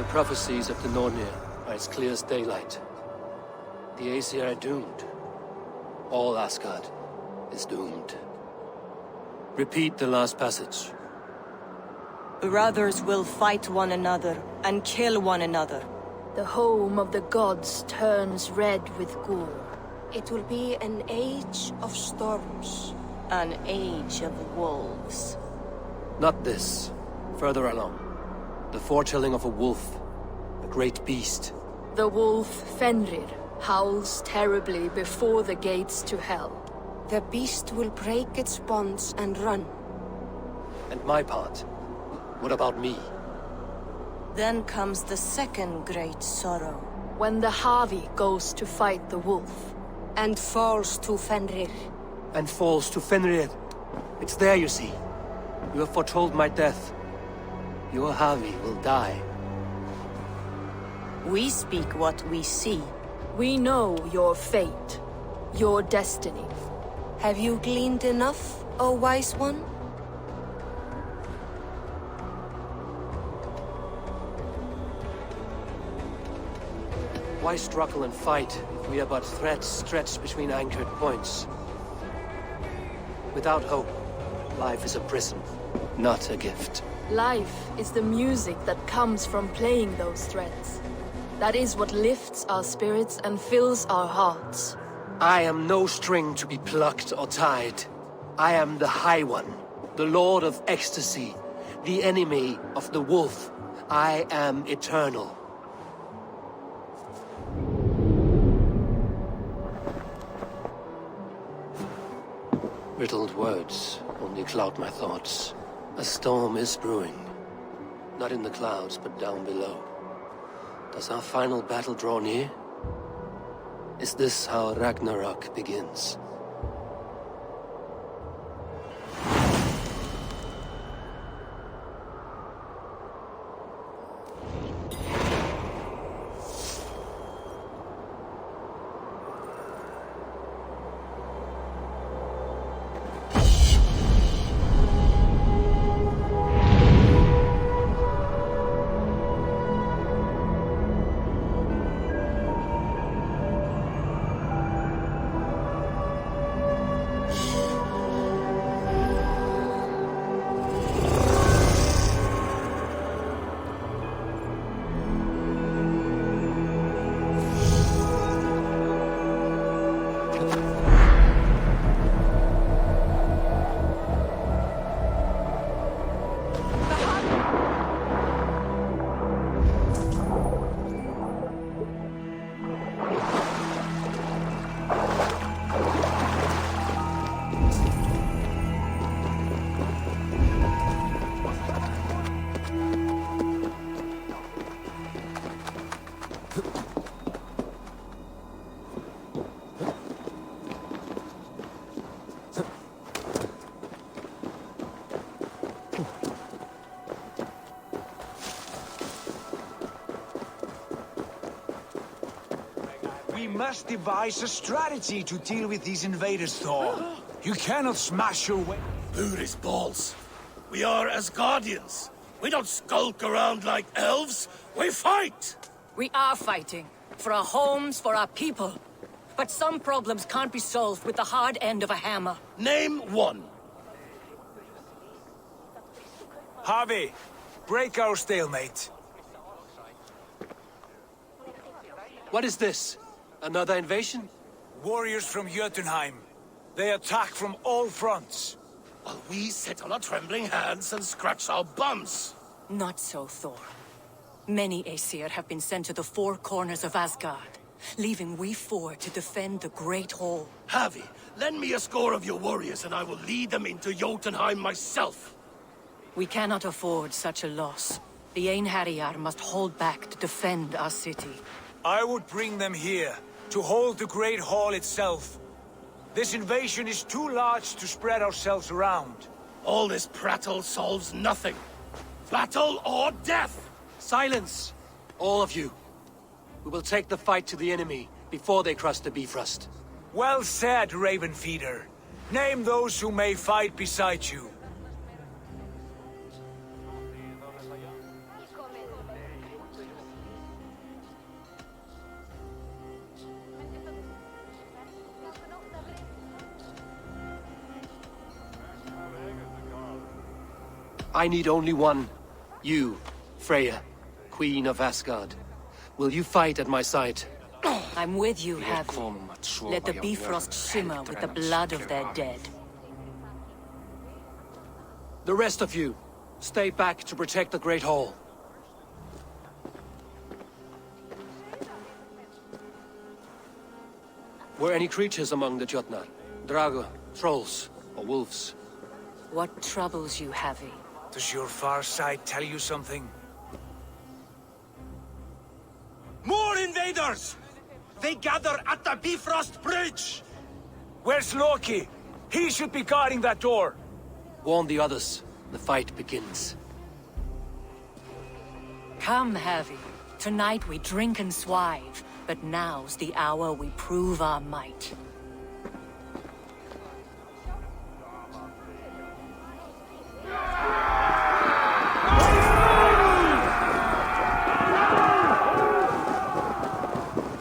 The prophecies of the Nornir are as clear as daylight. The Aesir are doomed. All Asgard is doomed. Repeat the last passage. Brothers will fight one another and kill one another. The home of the gods turns red with gore. It will be an age of storms. An age of wolves. Not this. Further along. The foretelling of a wolf. A great beast. The wolf Fenrir howls terribly before the gates to hell. The beast will break its bonds and run. And my part? What about me? Then comes the second great sorrow. When the Havi goes to fight the wolf. And falls to Fenrir. And falls to Fenrir. It's there, you see. You have foretold my death. Your Havi will die. We speak what we see. We know your fate, your destiny. Have you gleaned enough, O wise one? Why struggle and fight if we are but threads stretched between anchored points? Without hope, life is a prison, not a gift. Life is the music that comes from playing those threads. That is what lifts our spirits and fills our hearts. I am no string to be plucked or tied. I am the High One, the Lord of Ecstasy, the enemy of the wolf. I am eternal. Riddled words only cloud my thoughts. A storm is brewing. Not in the clouds, but down below. Does our final battle draw near? Is this how Ragnarok begins? We must devise a strategy to deal with these invaders, Thor. You cannot smash your way... Booty's balls. We are ASGARDians. We don't skulk around like elves. We fight! We are fighting. For our homes, for our people. But some problems can't be solved with the hard end of a hammer. Name one. Harvey, break our stalemate. What is this? Another invasion? Warriors from Jotunheim. They attack from all fronts. While we sit on our trembling hands and scratch our bums. Not so, Thor. Many Aesir have been sent to the four corners of Asgard, leaving we four to defend the Great Hall. Havi, lend me a score of your warriors and I will lead them into Jotunheim myself. We cannot afford such a loss. The Einherjar must hold back to defend our city. I would bring them here, to hold the Great Hall itself. This invasion is too large to spread ourselves around. All this prattle solves nothing. Battle or death! Silence! All of you. We will take the fight to the enemy before they cross the Bifrost. Well said, Ravenfeeder. Name those who may fight beside you. I need only one. You, Freya, Queen of Asgard. Will you fight at my side? I'm with you, Havi. Let the Bifrost shimmer with the blood of their dead. The rest of you, stay back to protect the Great Hall. Were any creatures among the Jotnar? Drago, trolls, or wolves? What troubles you, Havi? Does your far side tell you something? More invaders! They gather at the Bifrost Bridge! Where's Loki? He should be guarding that door. Warn the others. The fight begins. Come, Havi. Tonight we drink and swive, but now's the hour we prove our might.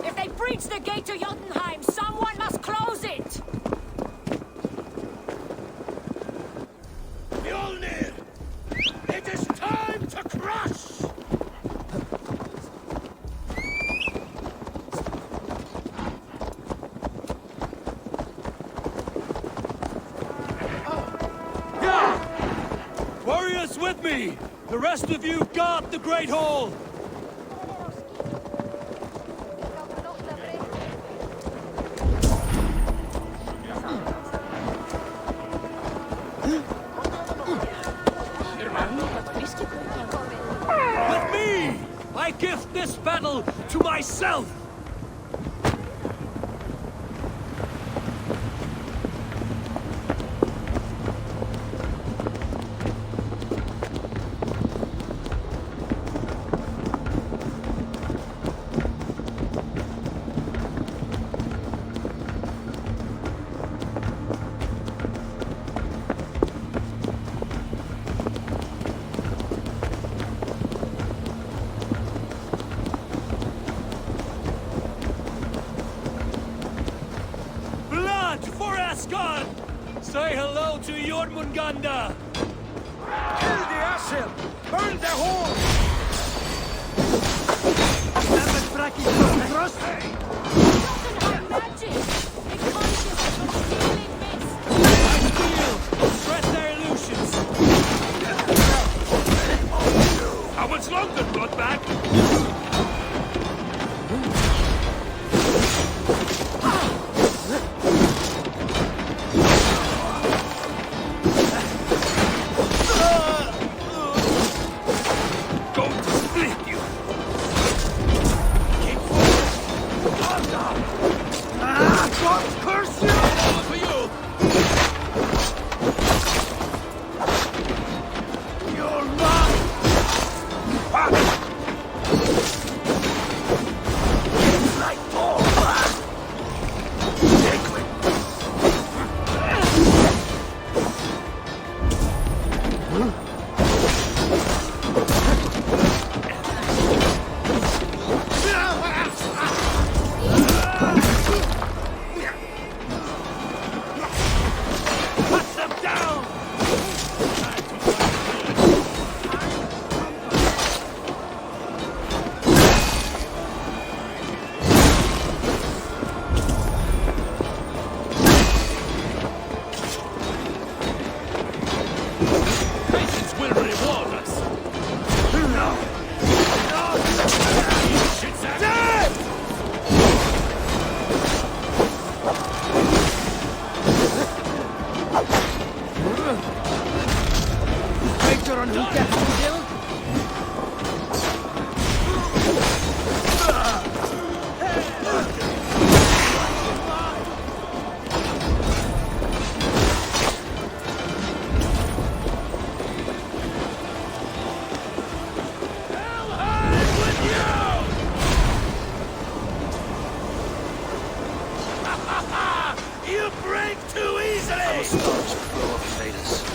If they breach the gate to Jotunheim, someone must close it! Mjolnir! It is time to crush! Warriors with me! The rest of you guard the Great Hall! With me! I gift this battle to myself! ASGARD! Say hello to Jormungandr! Kill the Asher! Burn the hall! Jotunheim magic! It punches from stealing mist! Shred their illusions! How much longer, Bloodback? God curse you! For you! You break too easily! I'm a starch flow of invaders.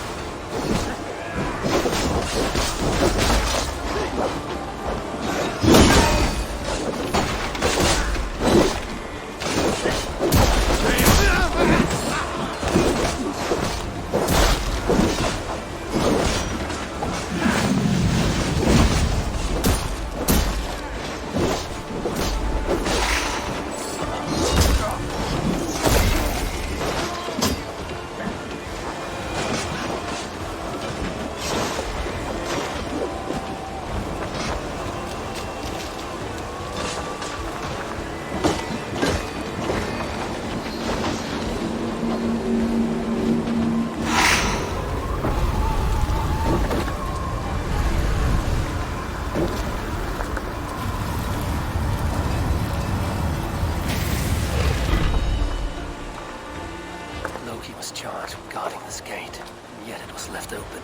Loki was charged with guarding this gate, and yet it was left open.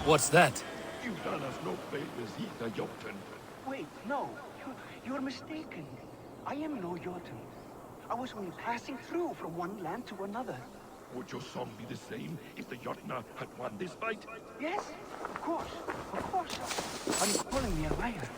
What's that? You've done us no favors either, Jotun. Wait, no. You're mistaken. I am no Jotun. I was only passing through from one land to another. Would your song be the same if the Jotnar had won this fight? Yes, of course. Of course. Are you calling me a liar?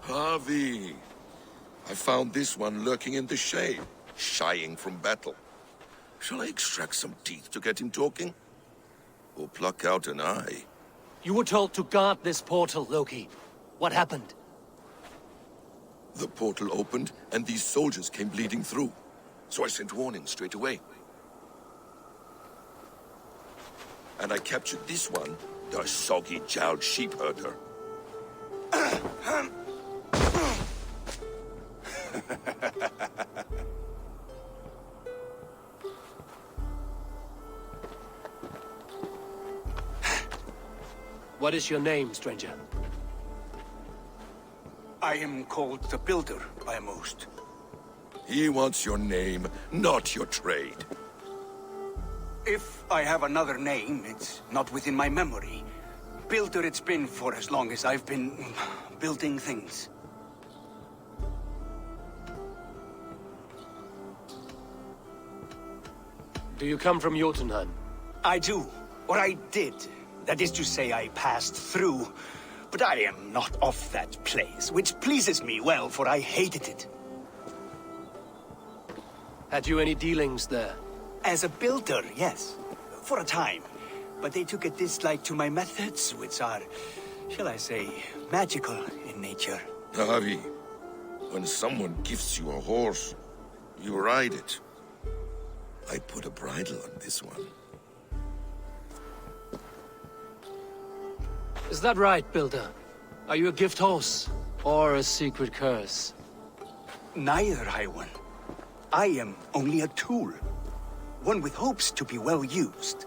Harvey! I found this one lurking in the shade, shying from battle. Shall I extract some teeth to get him talking? Or pluck out an eye? You were told to guard this portal, Loki. What happened? The portal opened, and these soldiers came bleeding through. So I sent warning straight away. And I captured this one, the soggy-jowled sheep herder. What is your name, stranger? I am called the Builder by most. He wants your name, not your trade. If I have another name, it's not within my memory. Builder it's been for as long as I've been building things. Do you come from Jotunheim? I do. Or I did. That is to say, I passed through. But I am not of that place, which pleases me well, for I hated it. Had you any dealings there? As a builder, yes. For a time. But they took a dislike to my methods, which are, shall I say, magical in nature. Harvey, when someone gifts you a horse, you ride it. I put a bridle on this one. Is that right, Builder? Are you a gift horse? Or a secret curse? Neither, High One. I am only a tool. One with hopes to be well used.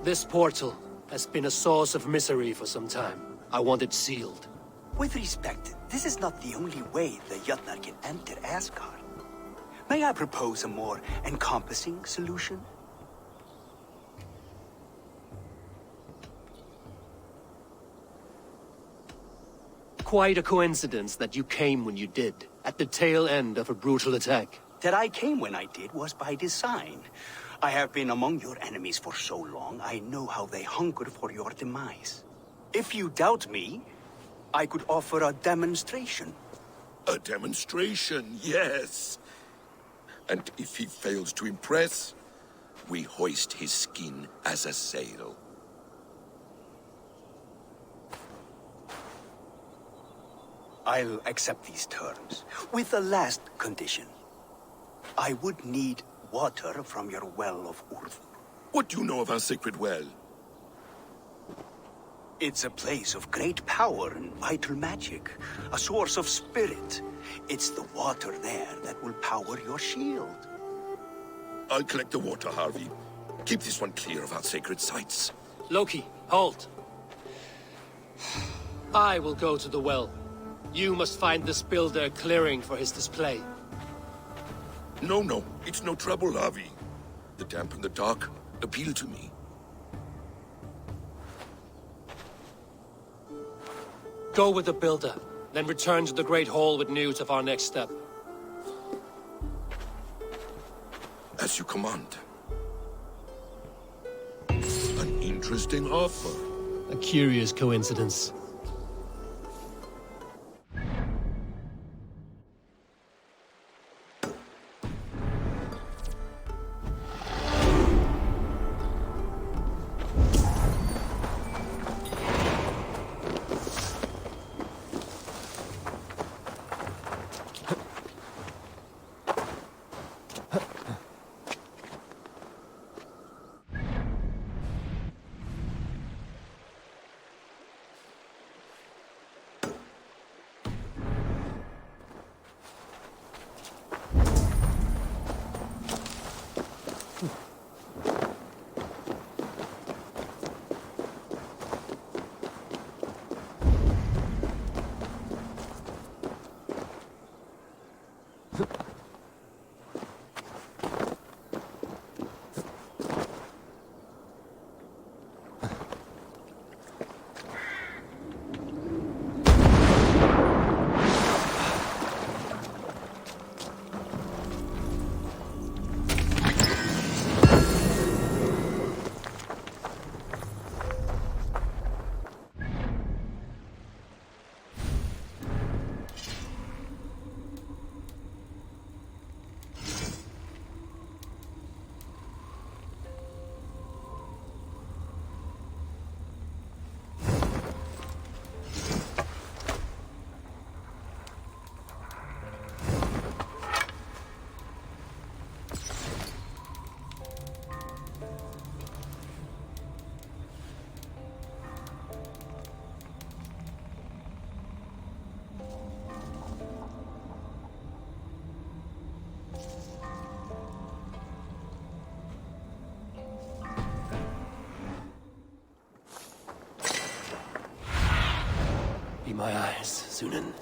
This portal has been a source of misery for some time. I want it sealed. With respect, this is not the only way the Jötnar can enter Asgard. May I propose a more encompassing solution? Quite a coincidence that you came when you did, at the tail end of a brutal attack. That I came when I did was by design. I have been among your enemies for so long, I know how they hunger for your demise. If you doubt me, I could offer a demonstration. A demonstration, yes. And if he fails to impress, we hoist his skin as a sail. I'll accept these terms, with a last condition. I would need water from your well of Urth. What do you know of our sacred well? It's a place of great power and vital magic, a source of spirit. It's the water there that will power your shield. I'll collect the water, Harvey. Keep this one clear of our sacred sites. Loki, halt. I will go to the well. You must find this builder clearing for his display. No, it's no trouble, Harvey. The damp and the dark appeal to me. Go with the builder, then return to the Great Hall with news of our next step. As you command. An interesting offer. A curious coincidence. Be my eyes, Sunan.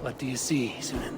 What do you see, Sunan?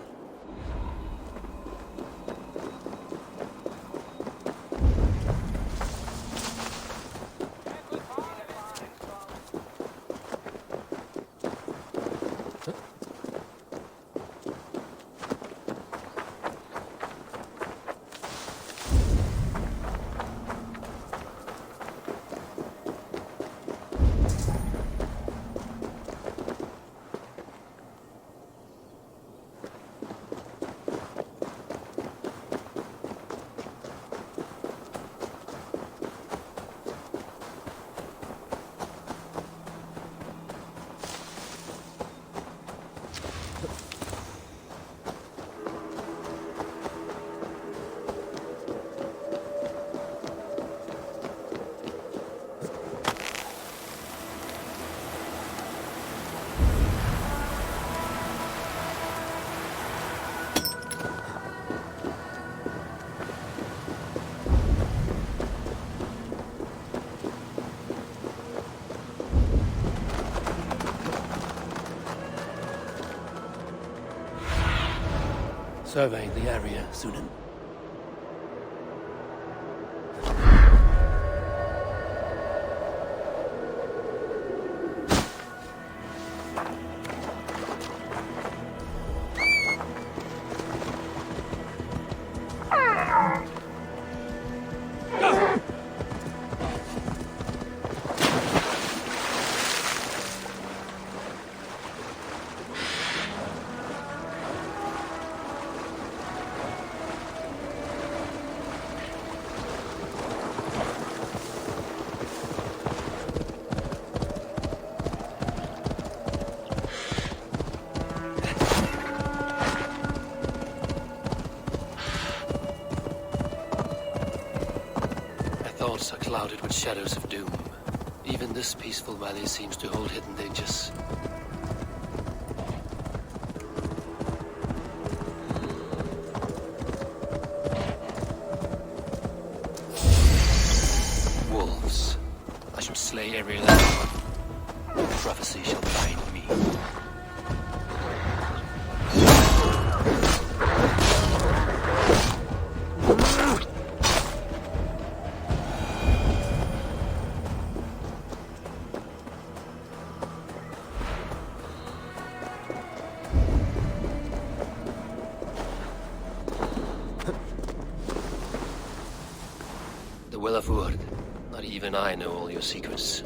Surveying the area, Sunan. Thoughts are clouded with shadows of doom. Even this peaceful valley seems to hold hidden dangers. Wolves. I shall slay every last one. Prophecy shall bind me. The Will of Wood. Not even I know all your secrets.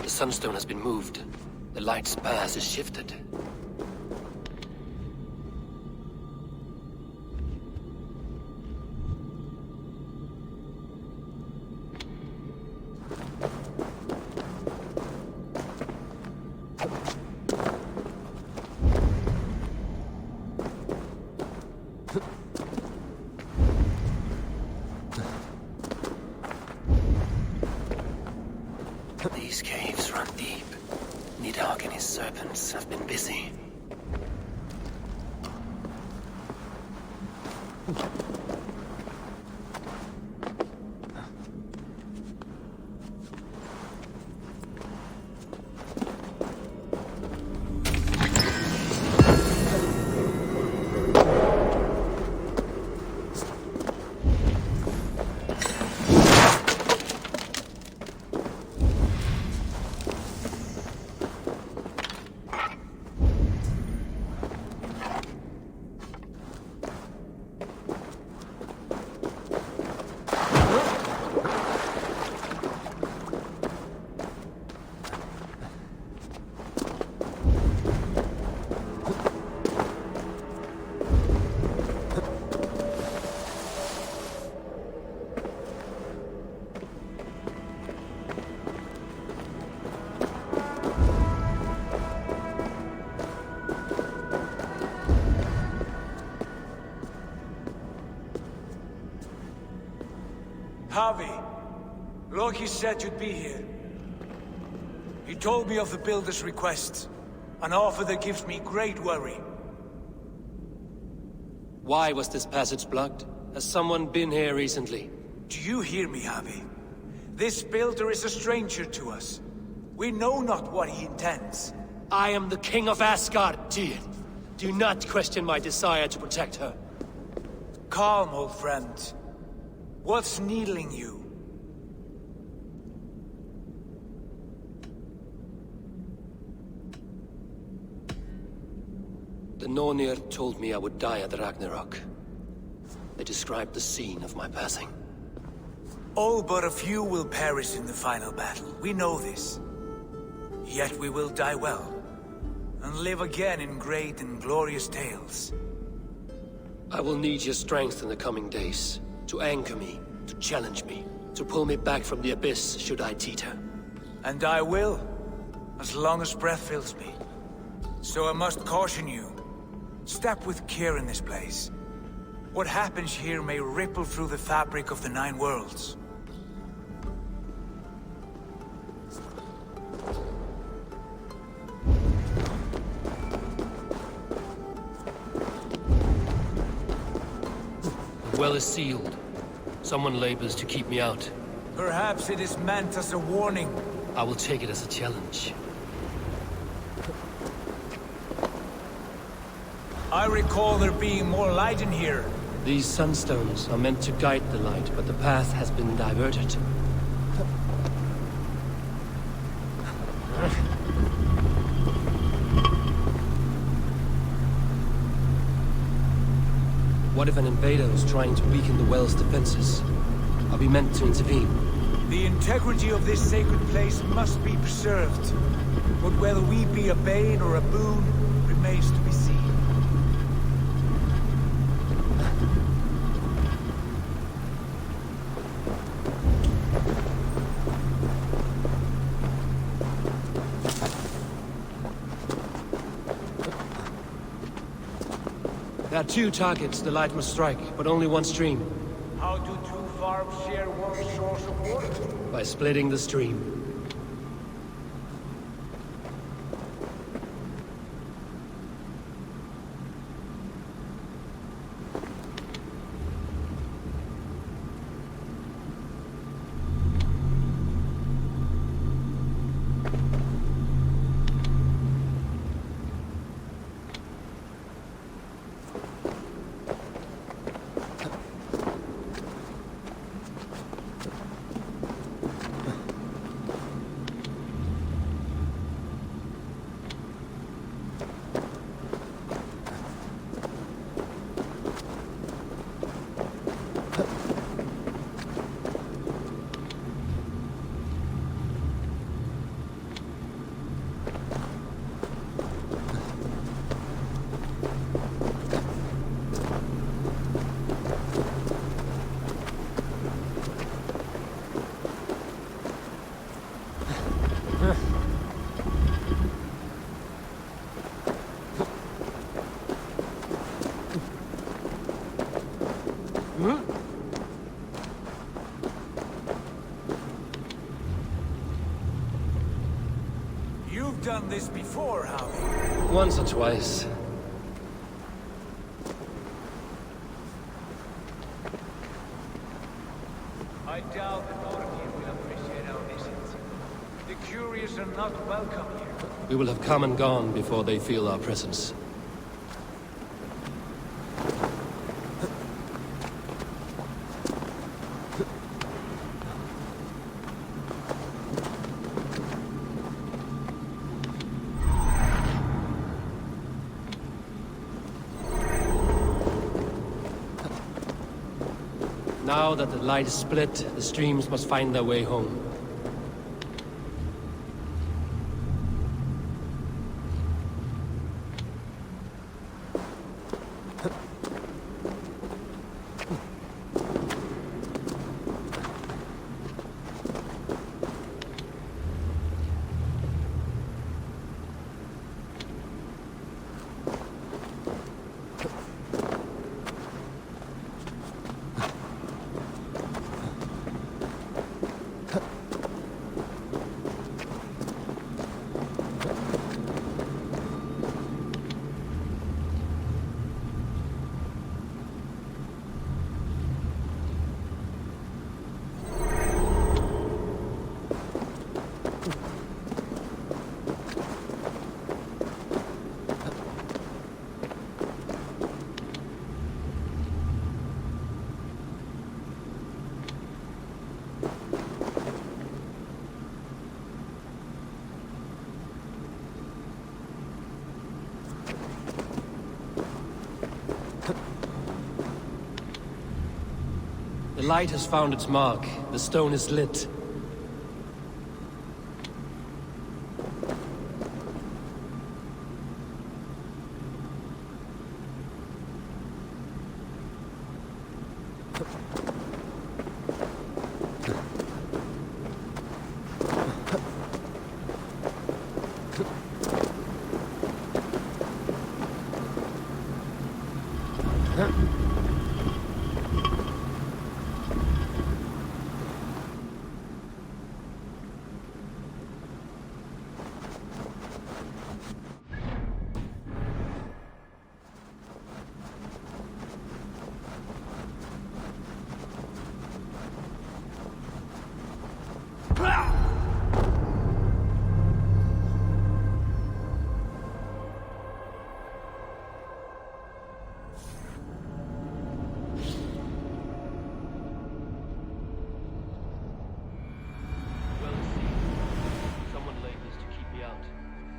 The sunstone has been moved. The light's path is shifted. These caves run deep. Nidhogg and his serpents have been busy. Harvey, Loki said you'd be here. He told me of the Builder's request. An offer that gives me great worry. Why was this passage blocked? Has someone been here recently? Do you hear me, Abi? This builder is a stranger to us. We know not what he intends. I am the King of Asgard, Tyr. Do not question my desire to protect her. Calm, old friend. What's needling you? The Nornir told me I would die at Ragnarok. They described the scene of my passing. All but a few will perish in the final battle. We know this. Yet we will die well, and live again in great and glorious tales. I will need your strength in the coming days, to anchor me, to challenge me, to pull me back from the abyss should I teeter. And I will, as long as breath fills me. So I must caution you. Step with care in this place. What happens here may ripple through the fabric of the Nine Worlds. The well is sealed. Someone labors to keep me out. Perhaps it is meant as a warning. I will take it as a challenge. I recall there being more light in here. These sunstones are meant to guide the light, but the path has been diverted. What if an invader is trying to weaken the well's defenses? Are we meant to intervene? The integrity of this sacred place must be preserved. But whether we be a bane or a boon remains to be seen. There are two targets the light must strike, but only one stream. How do two farms share one source of water? By splitting the stream. You've done this before, Howie. Once or twice. I doubt the Nornir will appreciate our visit. The curious are not welcome here. We will have come and gone before they feel our presence. Now that the light is split, the streams must find their way home. light has found its mark. The stone is lit.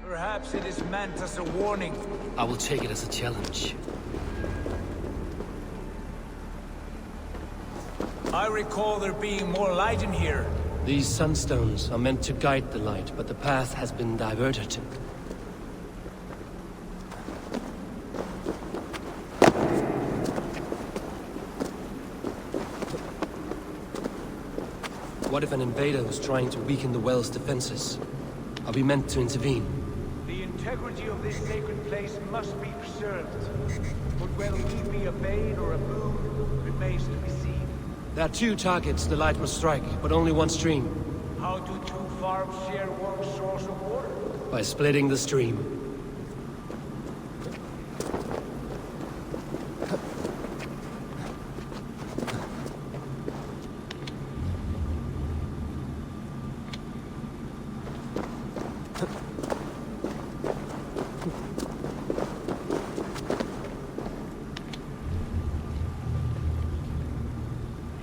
Perhaps it is meant as a warning. I will take it as a challenge. I recall there being more light in here. These sunstones are meant to guide the light, but the path has been diverted. What if an invader was trying to weaken the well's defenses? Are we meant to intervene? The integrity of this sacred place must be preserved. But whether we be a bane or a boon remains to be seen. There are two targets the light must strike, but only one stream. How do two farms share one source of water? By splitting the stream.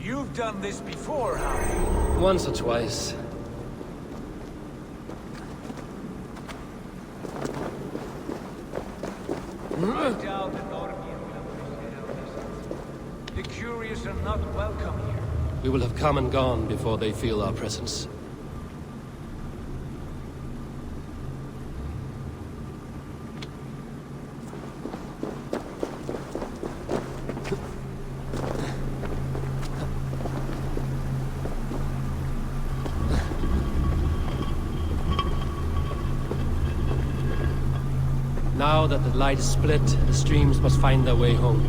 You've done this before, have you? Once or twice. I doubt the Norwegian will understand our distance. The curious are not welcome here. We will have come and gone before they feel our presence. Now that the light is split, the streams must find their way home.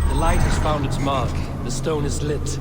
The light has found its mark. The stone is lit.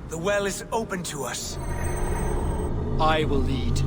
The well is open to us. I will lead.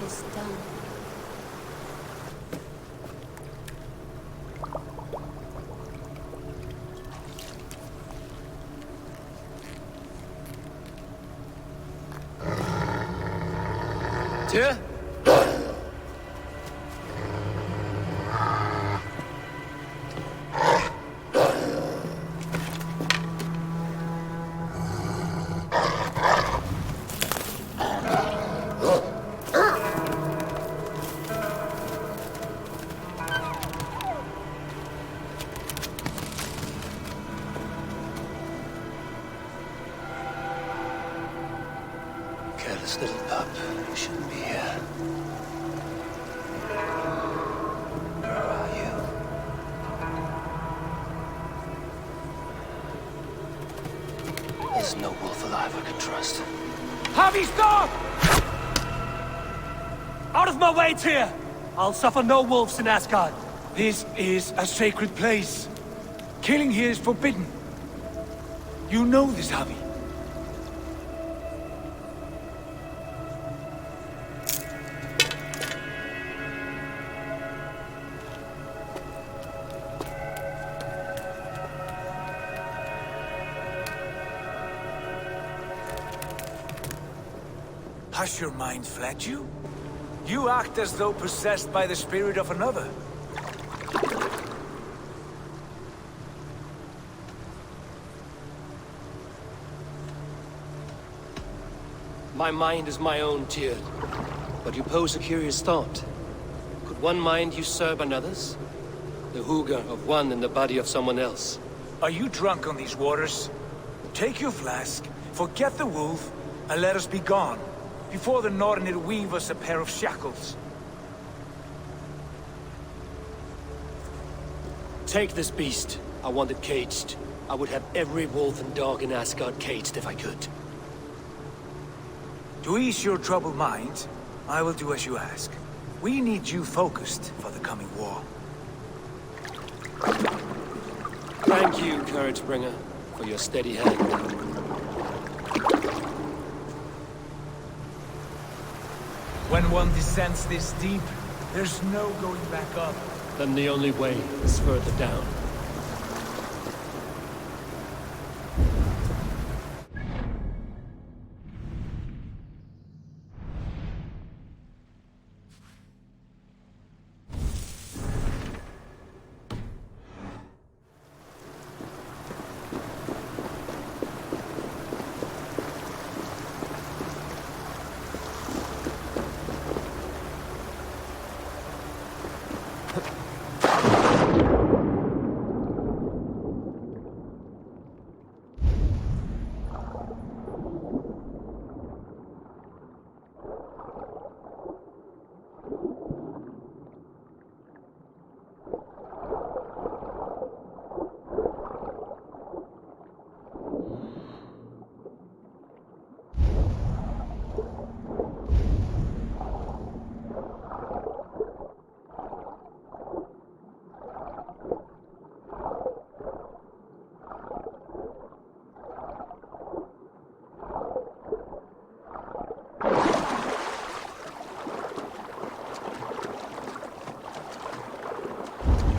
is done. Tyr? This little pup, you shouldn't be here. Where are you? There's no wolf alive I can trust. Harvey, stop! Out of my way, Tyr! I'll suffer no wolves in Asgard. This is a sacred place. Killing here is forbidden. You know this, Harvey. Has your mind fled you? You act as though possessed by the spirit of another. My mind is my own, Tyr. But you pose a curious thought. Could one mind usurp another's? The hooga of one in the body of someone else. Are you drunk on these waters? Take your flask, forget the wolf, and let us be gone, before the Nornir weave us a pair of shackles. Take this beast. I want it caged. I would have every wolf and dog in Asgard caged if I could. To ease your troubled mind, I will do as you ask. We need you focused for the coming war. Thank you, Couragebringer, for your steady hand. When one descends this deep, there's no going back up. Then the only way is further down.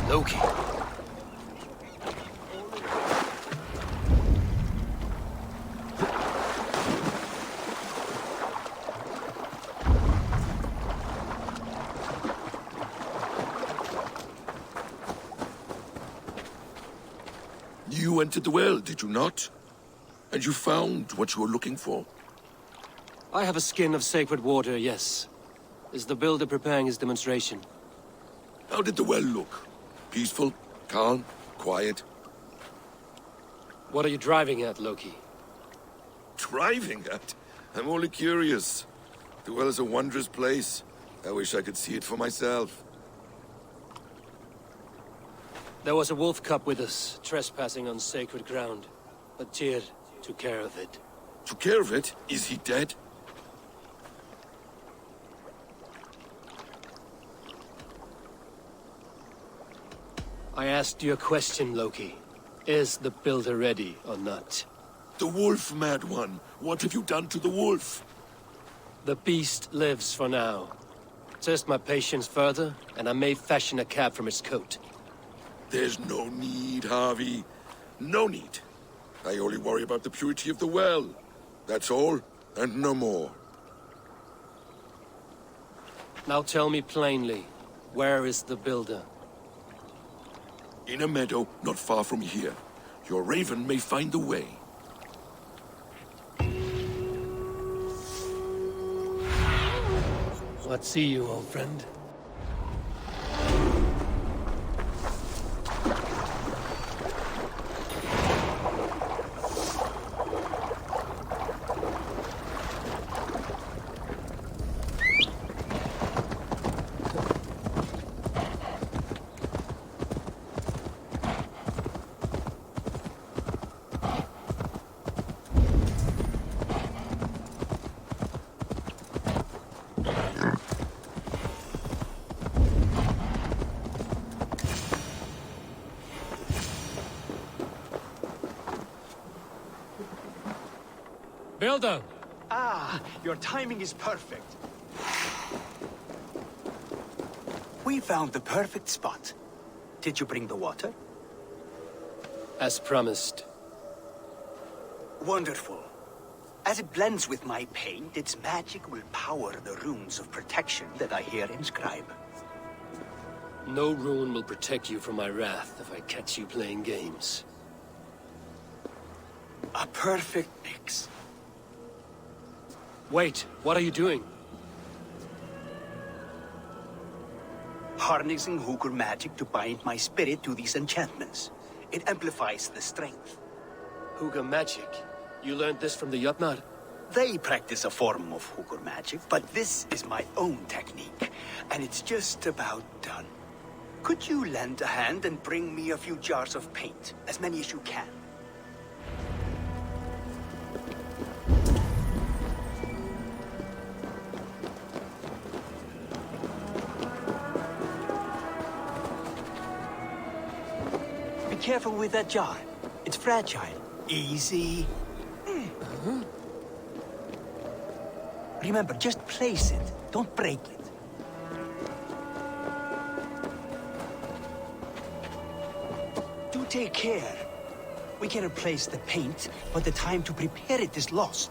Loki. You entered the well, did you not? And you found what you were looking for? I have a skin of sacred water, yes. Is the builder preparing his demonstration? How did the well look? Peaceful? Calm? Quiet? What are you driving at, Loki? Driving at? I'm only curious. The well is a wondrous place. I wish I could see it for myself. There was a wolf cub with us, trespassing on sacred ground. But Tyr took care of it. Took care of it? Is he dead? I asked you a question, Loki. Is the builder ready or not? The wolf, mad one. What have you done to the wolf? The beast lives for now. Test my patience further, and I may fashion a cap from its coat. There's no need, Harvey. No need. I only worry about the purity of the well. That's all, and no more. Now tell me plainly, where is the builder? In a meadow not far from here. Your raven may find the way. What see you, old friend? Builder! Ah, your timing is perfect. We found the perfect spot. Did you bring the water? As promised. Wonderful. As it blends with my paint, its magic will power the runes of protection that I here inscribe. No rune will protect you from my wrath if I catch you playing games. A perfect mix. Wait, what are you doing? Harnessing Hooker magic to bind my spirit to these enchantments. It amplifies the strength. Hooker magic? You learned this from the Jotnar? They practice a form of Hooker magic, but this is my own technique, and it's just about done. Could you lend a hand and bring me a few jars of paint? As many as you can. Be careful with that jar. It's fragile. Easy. Remember, just place it. Don't break it. Do take care. We can replace the paint, but the time to prepare it is lost.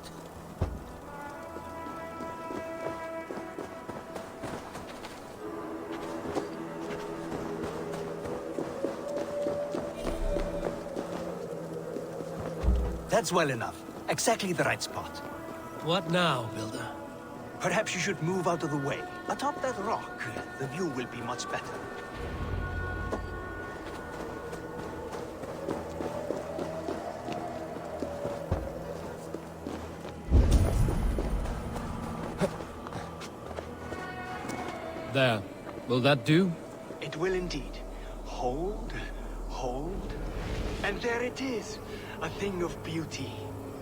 That's well enough. Exactly the right spot. What now, Builder? Perhaps you should move out of the way. Atop that rock, the view will be much better. There. Will that do? It will indeed. Hold, hold, and there it is. A thing of beauty.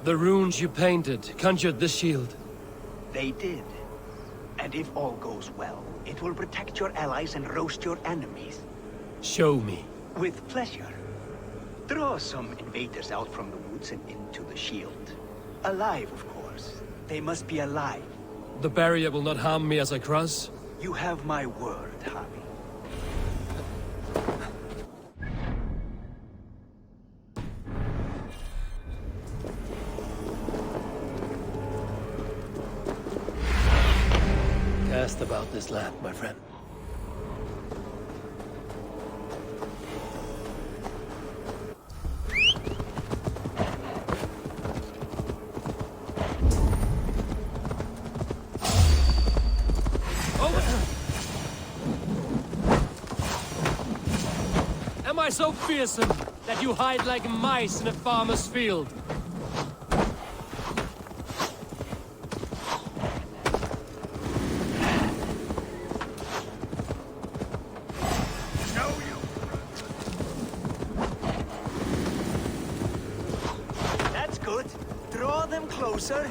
The runes you painted conjured the shield. They did. And if all goes well, it will protect your allies and roast your enemies. Show me. With pleasure. Draw some invaders out from the woods and into the shield. Alive, of course. They must be alive. The barrier will not harm me as I cross? You have my word, Harvey. Cast about this land, my friend. Am I so fearsome that you hide like mice in a farmer's field? That's good. Draw them closer.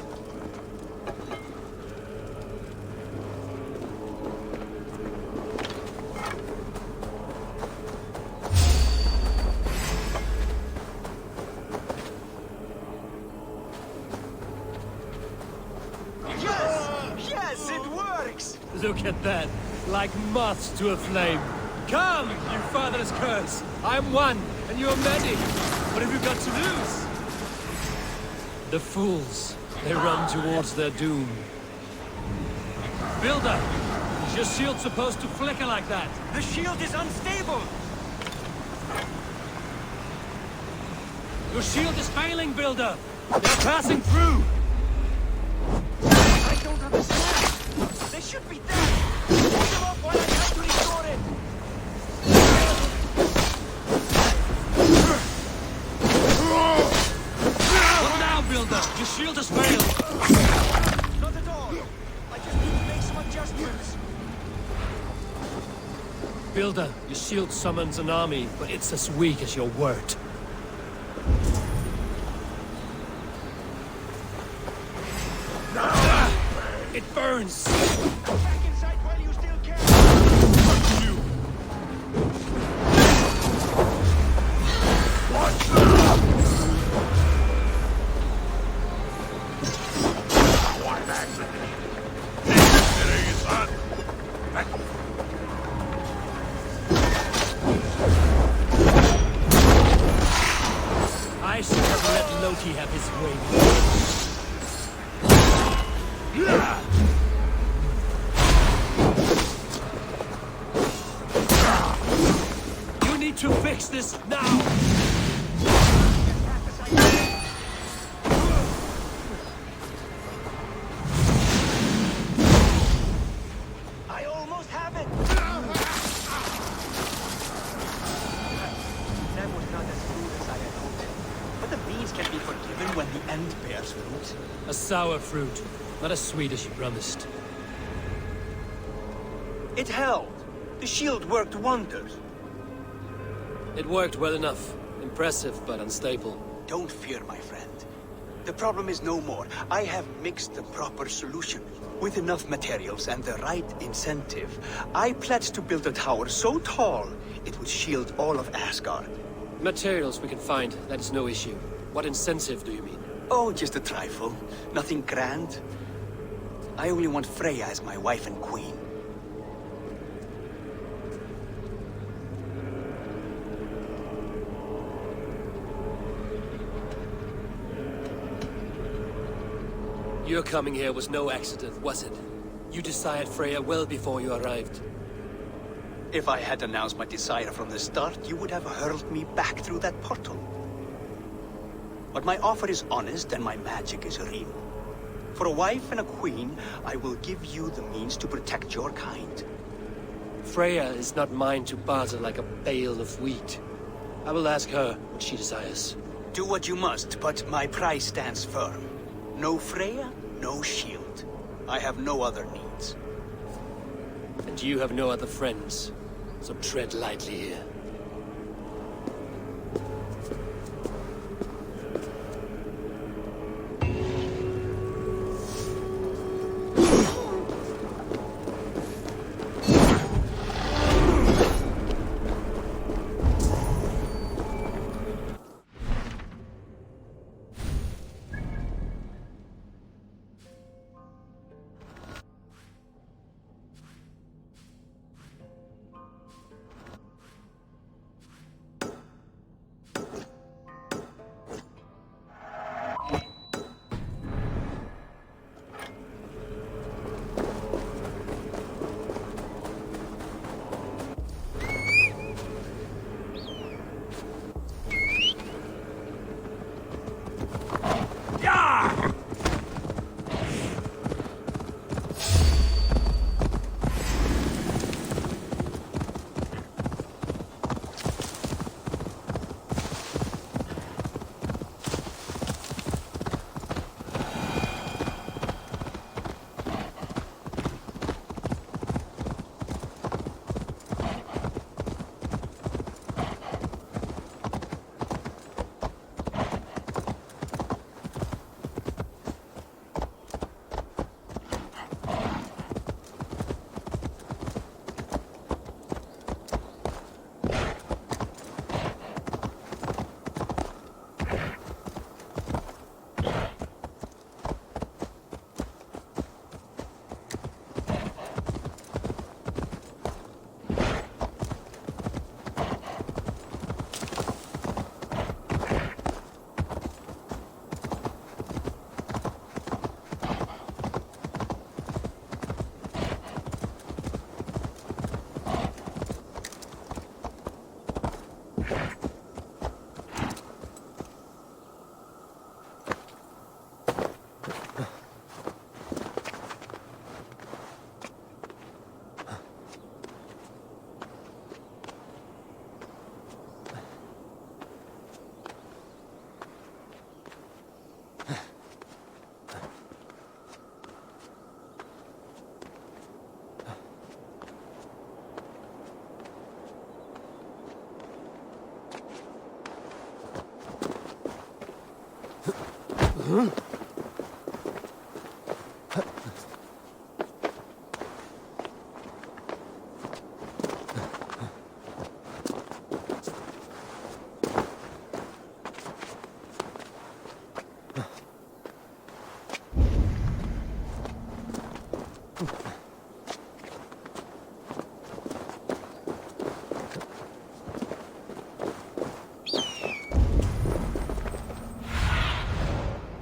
Yes, it works! Look at that. Like moths to a flame. Come, you fatherless curse. I'm one, and you're many. What have you got to lose? The fools. They run towards their doom. Builder, is your shield supposed to flicker like that? The shield is unstable! Your shield is failing, Builder. They're passing through. I don't understand! They should be there! Hold them up while I try to restore it! What now, Builder? Your shield has failed. Not at all! I just need to make some adjustments. Builder, your shield summons an army, but it's as weak as your word. It burns! Back inside while you still can! Won't he have his way with you? You need to fix this now! I almost have it! That was not as smooth as I had hoped. But the means can be forgiven when the end bears fruit. A sour fruit, not as sweet as you promised. It held. The shield worked wonders. It worked well enough. Impressive, but unstable. Don't fear, my friend. The problem is no more. I have mixed the proper solution. With enough materials and the right incentive, I pledge to build a tower so tall, it would shield all of Asgard. Materials we can find, that is no issue. What incentive do you mean? Oh, just a trifle. Nothing grand. I only want Freya as my wife and queen. Your coming here was no accident, was it? You desired Freya well before you arrived. If I had announced my desire from the start, you would have hurled me back through that portal. But my offer is honest and my magic is real. For a wife and a queen, I will give you the means to protect your kind. Freya is not mine to barter like a bale of wheat. I will ask her what she desires. Do what you must, but my price stands firm. No Freya, no shield. I have no other needs. And you have no other friends, so tread lightly here.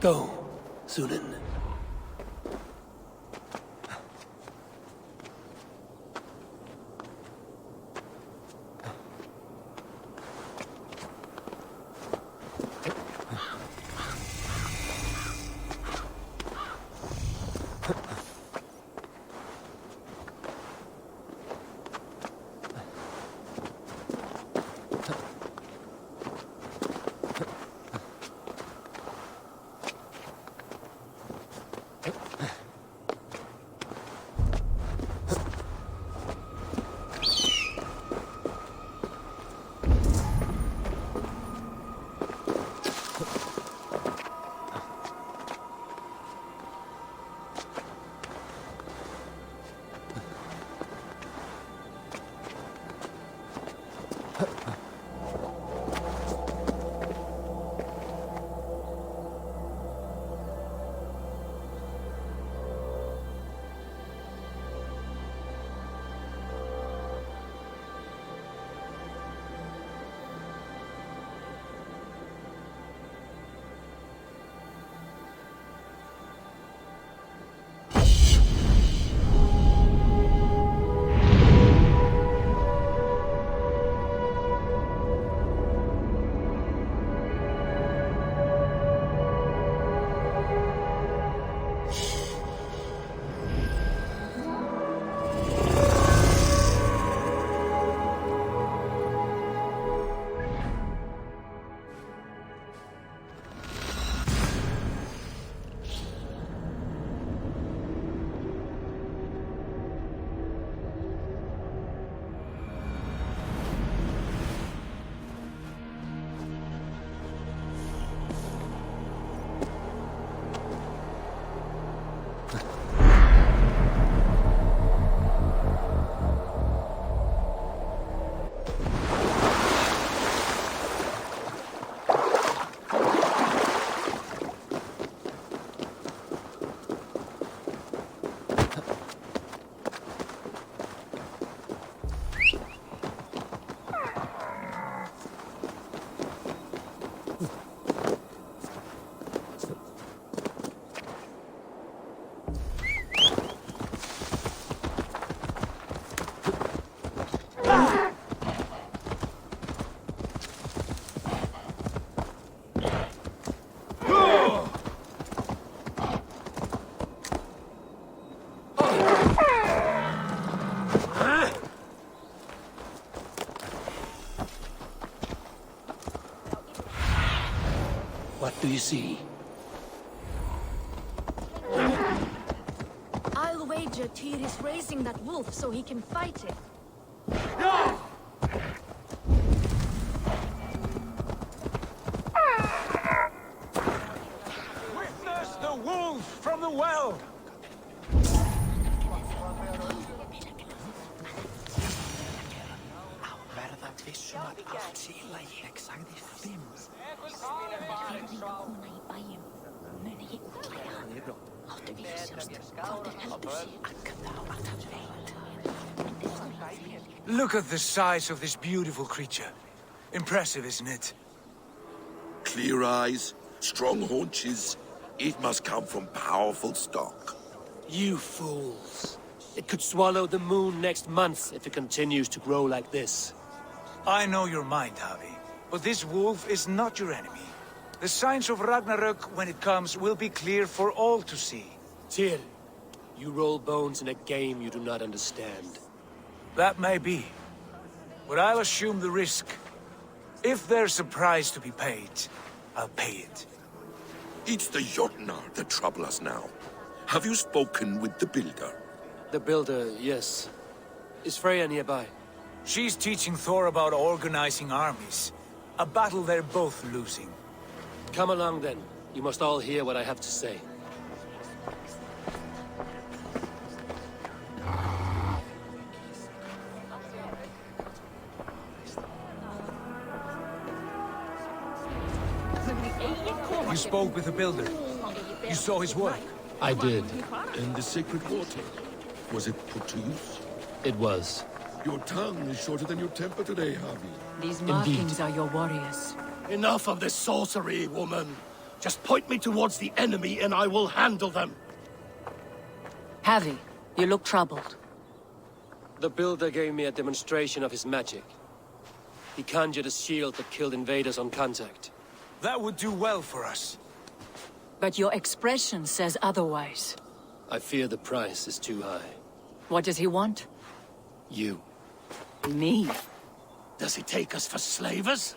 Go, Sunan. What do you see? I'll wager Tyr is raising that wolf so he can fight it. Witness the wolf from the well! Look at the size of this beautiful creature. Impressive, isn't it? Clear eyes, strong haunches. It must come from powerful stock. You fools. It could swallow the moon next month if it continues to grow like this. I know your mind, Javi, but this wolf is not your enemy. The signs of Ragnarök, when it comes, will be clear for all to see. Tyr, you roll bones in a game you do not understand. That may be, but I'll assume the risk. If there's a price to be paid, I'll pay it. It's the Jotnar that trouble us now. Have you spoken with the builder? The builder, yes. Is Freya nearby? She's teaching Thor about organizing armies. A battle they're both losing. Come along then. You must all hear what I have to say. You spoke with the builder. You saw his work. I did. And the sacred water, was it put to use? It was. Your tongue is shorter than your temper today, Javi. These markings are your warriors. Enough of this sorcery, woman. Just point me towards the enemy and I will handle them. Javi, you look troubled. The Builder gave me a demonstration of his magic. He conjured a shield that killed invaders on contact. That would do well for us. But your expression says otherwise. I fear the price is too high. What does he want? You. Me? Does he take us for slavers?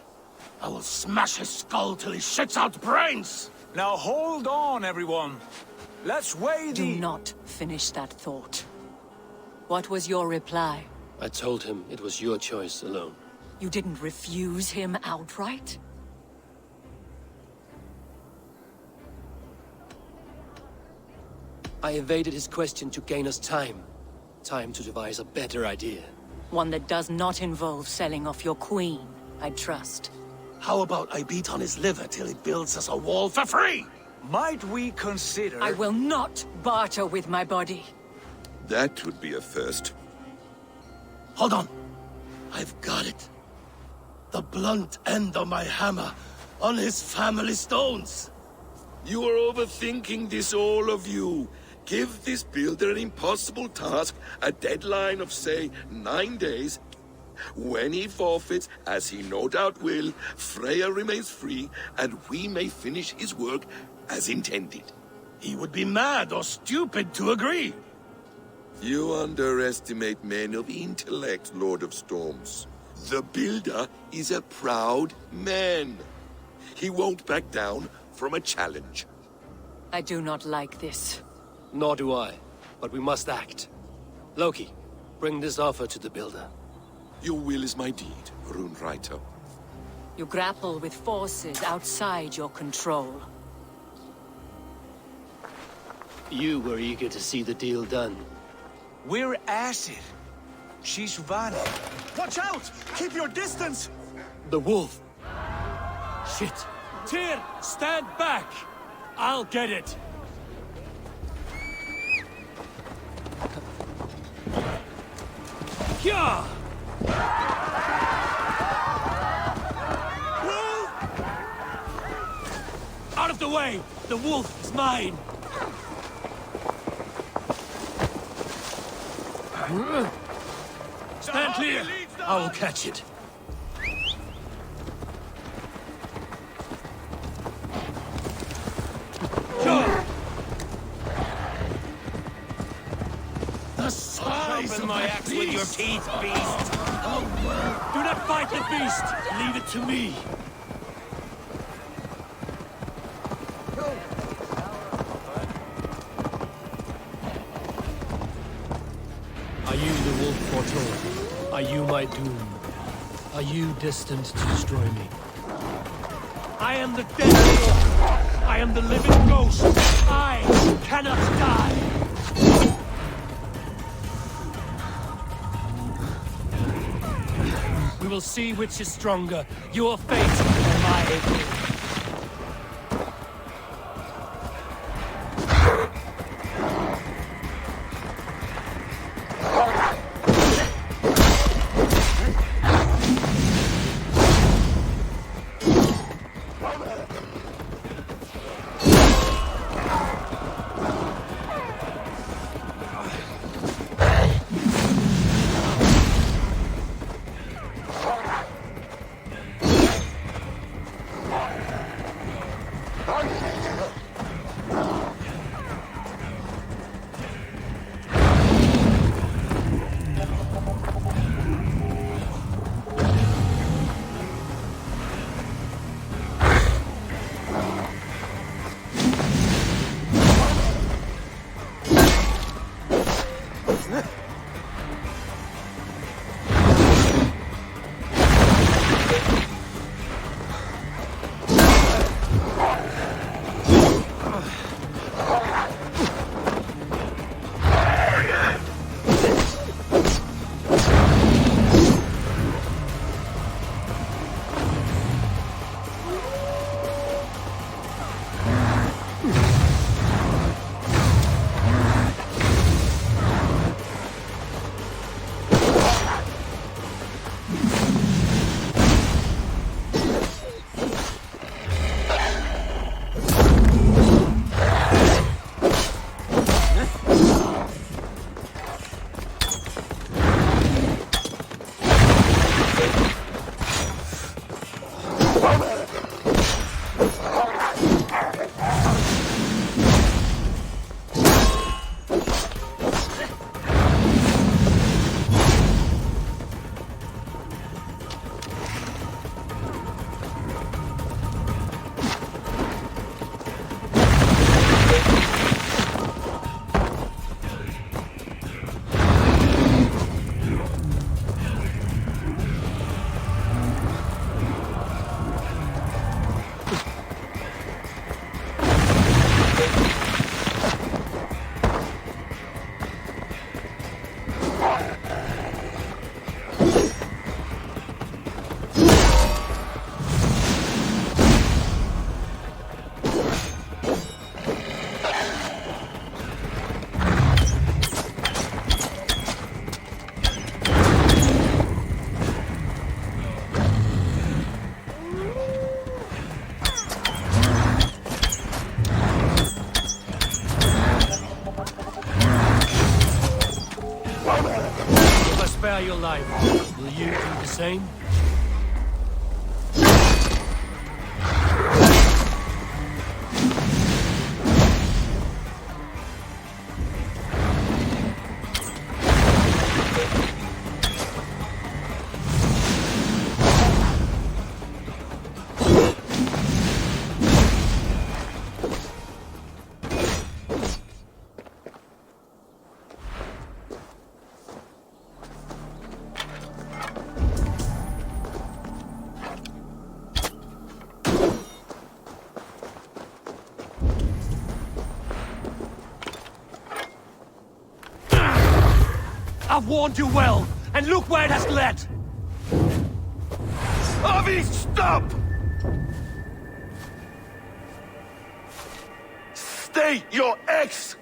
I will smash his skull till he shits out brains! Now hold on, everyone. Let's weigh Do the... not finish that thought. What was your reply? I told him it was your choice alone. You didn't refuse him outright? I evaded his question to gain us time. Time to devise a better idea. One that does not involve selling off your queen, I trust. How about I beat on his liver till he builds us a wall for free? Might we consider... I will not barter with my body. That would be a first. Hold on. I've got it. The blunt end of my hammer on his family stones. You are overthinking this, all of you. Give this builder an impossible task, a deadline of, say, 9 days. When he forfeits, as he no doubt will, Freya remains free, and we may finish his work as intended. He would be mad or stupid to agree. You underestimate men of intellect, Lord of Storms. The builder is a proud man. He won't back down from a challenge. I do not like this. Nor do I, but we must act. Loki, bring this offer to the Builder. Your will is my deed, Rune Writer. You grapple with forces outside your control. You were eager to see the deal done. We're at it. She's Vana. Watch out! Keep your distance! The wolf! Shit! Tyr, stand back! I'll get it! Yeah! Wolf! Out of the way! The wolf is mine! Stand clear! I will catch it. The size Sharpen of my that axe with your beast. teeth, beast! Do not fight the beast! Leave it to me! Are you the wolf foretold? Are you my doom? Are you destined to destroy me? I am the dead wolf! I am the living ghost! I cannot die! We will see which is stronger, your fate or mine. spare your life. Will you do the same? I've warned you well, and look where it has led! Avi, stop! Stay your ex!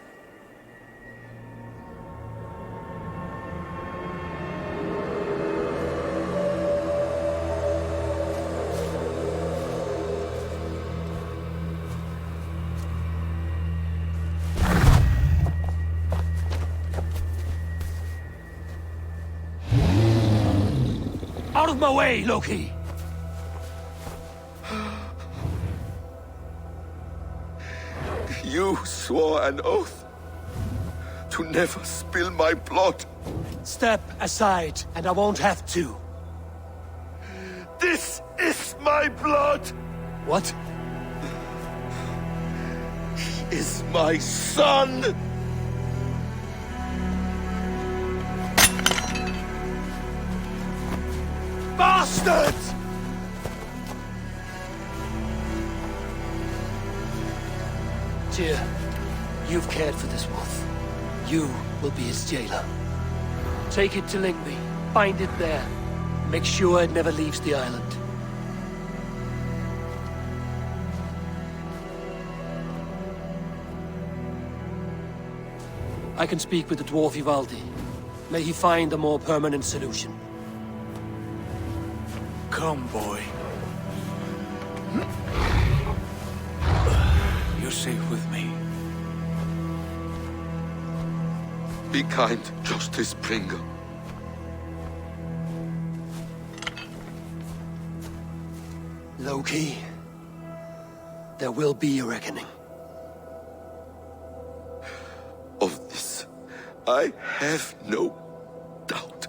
Out of my way, Loki! You swore an oath to never spill my blood. Step aside, and I won't have to. This is my blood! What? He is my son! Bastards! Tyr, you've cared for this wolf. You will be his jailer. Take it to Lingby. Bind it there. Make sure it never leaves the island. I can speak with the dwarf Ivaldi. May he find a more permanent solution. Come, boy. You're safe with me. Be kind, Justice Pringle. Loki, there will be a reckoning. Of this, I have no doubt.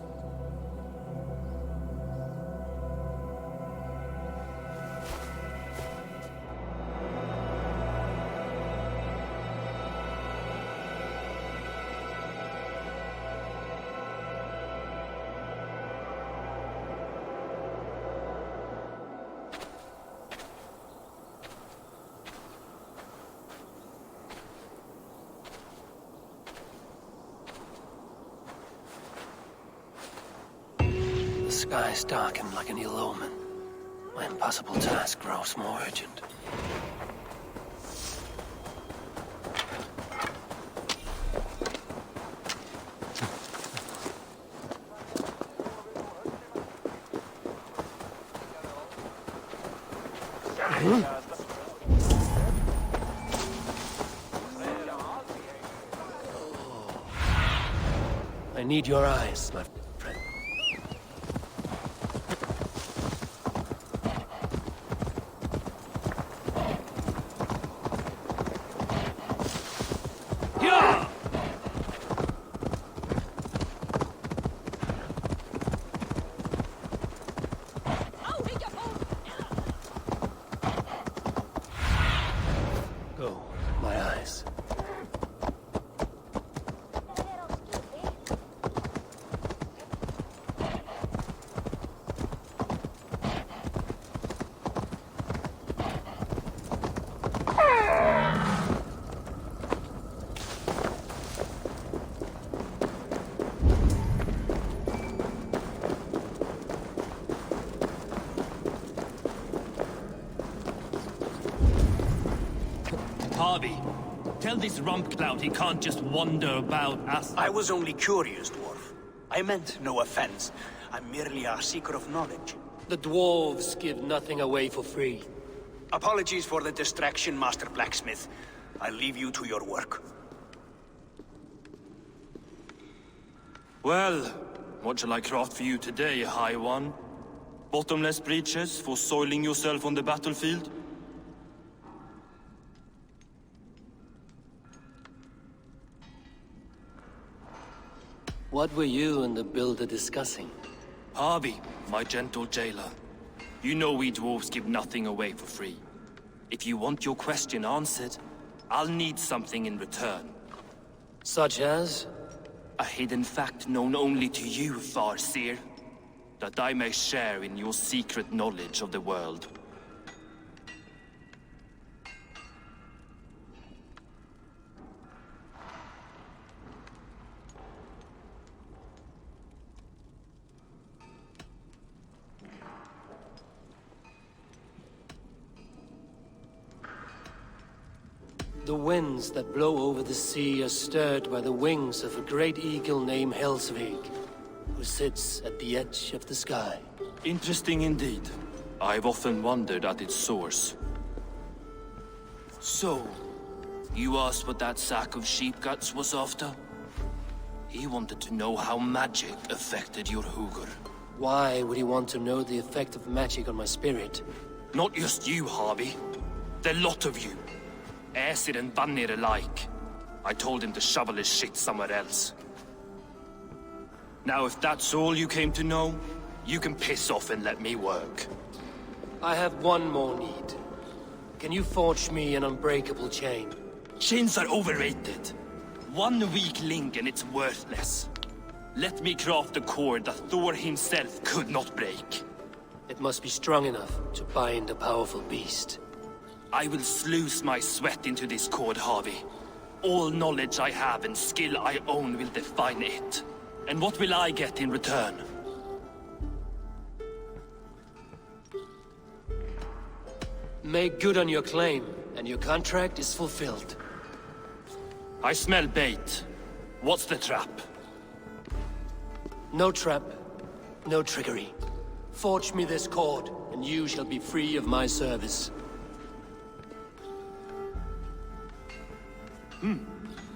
The skies darken like an ill omen. My impossible task grows more urgent. I need your eyes, my friend. Yeah! Go, my eyes. Harvey, tell this rump cloud he can't just wander about us. I was only curious, dwarf. I meant no offense. I'm merely a seeker of knowledge. The dwarves give nothing away for free. Apologies for the distraction, Master Blacksmith. I'll leave you to your work. Well, What shall I craft for you today, High One? Bottomless breeches for soiling yourself on the battlefield? What were you and the builder discussing? Harvey, my gentle jailer. You know we dwarves give nothing away for free. If you want your question answered, I'll need something in return. Such as? A hidden fact known only to you, Farseer. That I may share in your secret knowledge of the world. The winds that blow over the sea are stirred by the wings of a great eagle named Helsvig, who sits at the edge of the sky. Interesting indeed. I've often wondered at its source. So, you asked what that sack of sheep guts was after? He wanted to know how magic affected your Hugr. Why would he want to know the effect of magic on my spirit? Not just you, Harvey. The lot of you. Aesir and Vanir alike. I told him to shovel his shit somewhere else. Now, if that's all you came to know, you can piss off and let me work. I have one more need. Can you forge me an unbreakable chain? Chains are overrated. One weak link and it's worthless. Let me craft a cord that Thor himself could not break. It must be strong enough to bind a powerful beast. I will sluice my sweat into this cord, Harvey. All knowledge I have and skill I own will define it. And what will I get in return? Make good on your claim, and your contract is fulfilled. I smell bait. What's the trap? No trap, no trickery. Forge me this cord, and you shall be free of my service.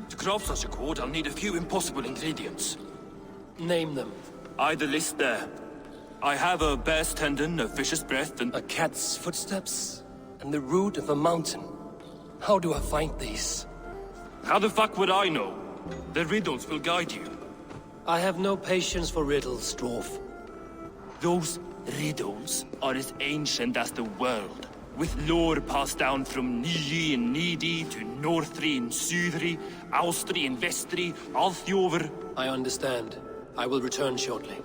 To craft such a cord, I'll need a few impossible ingredients. Name them. The list there. I have a bear's tendon, a fish's breath, and A cat's footsteps, and the root of a mountain. How do I find these? how the fuck would I know? The riddles will guide you. I have no patience for riddles, dwarf. Those riddles are as ancient as the world, with lore passed down from Niji and Nidi to Northri and Sudri, Austri and Vestri, Althjover. I understand. I will return shortly.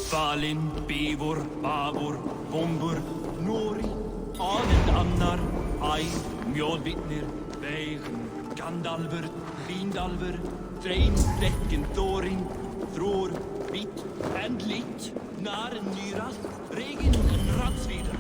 Falin, Bivor, Bavor, Vombur, Nori, Anend Annar, Ai, Mjolvitnir, Veigen, Gandalfur, Vindalfur, Drein, Rekken, Thorin, Thror, Bit, and Lit, Naren, Nyral, Regin, and Ratsvira.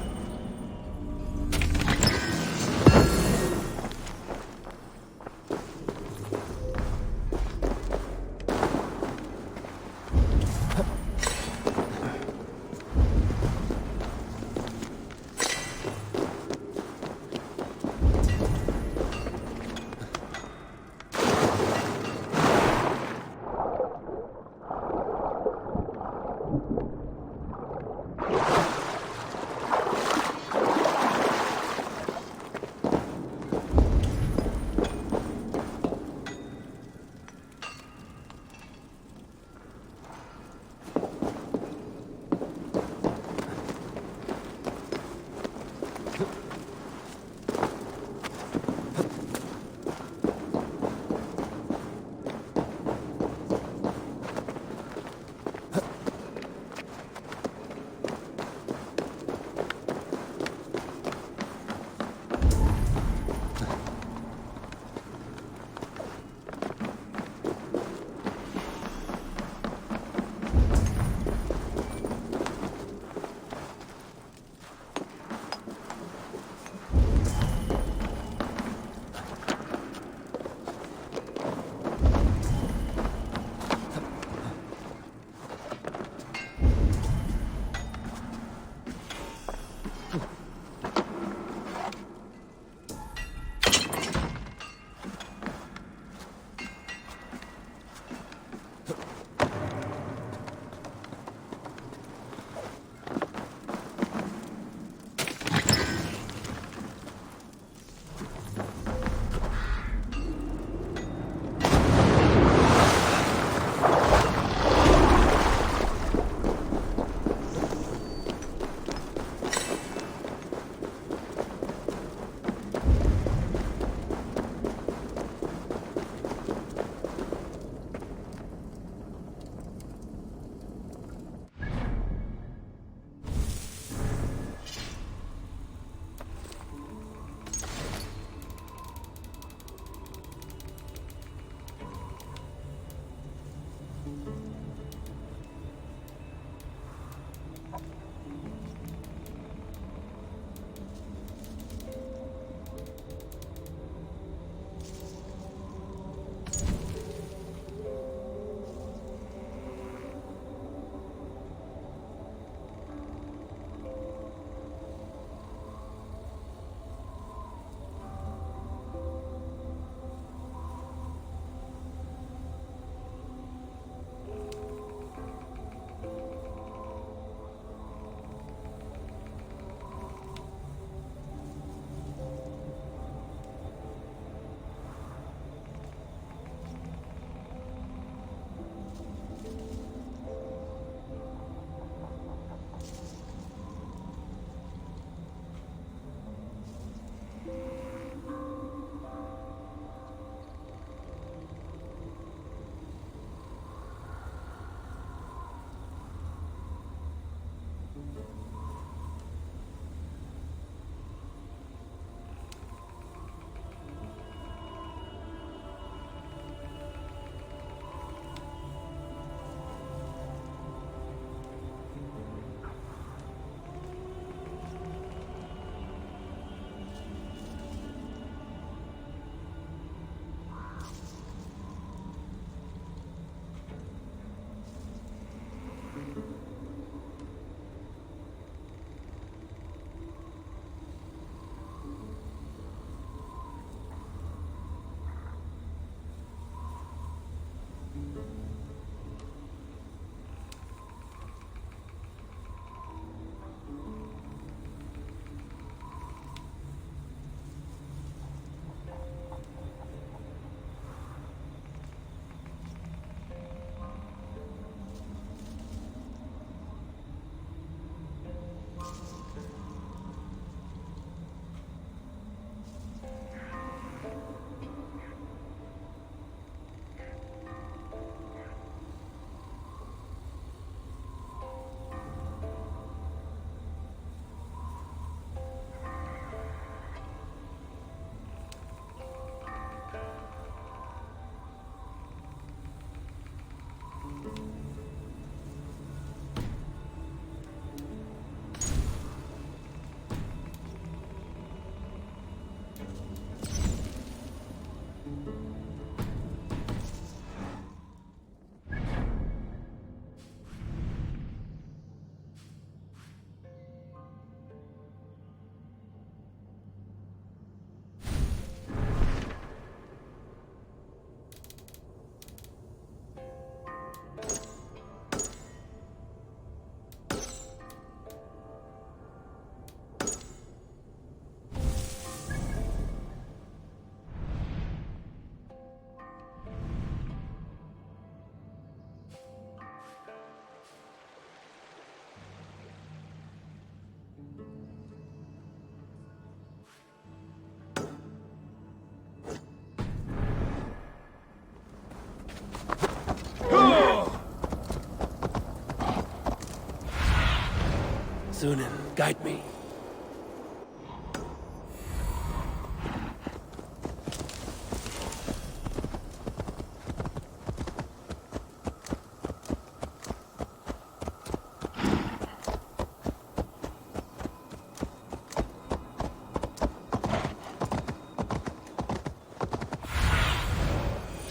Sunan, guide me.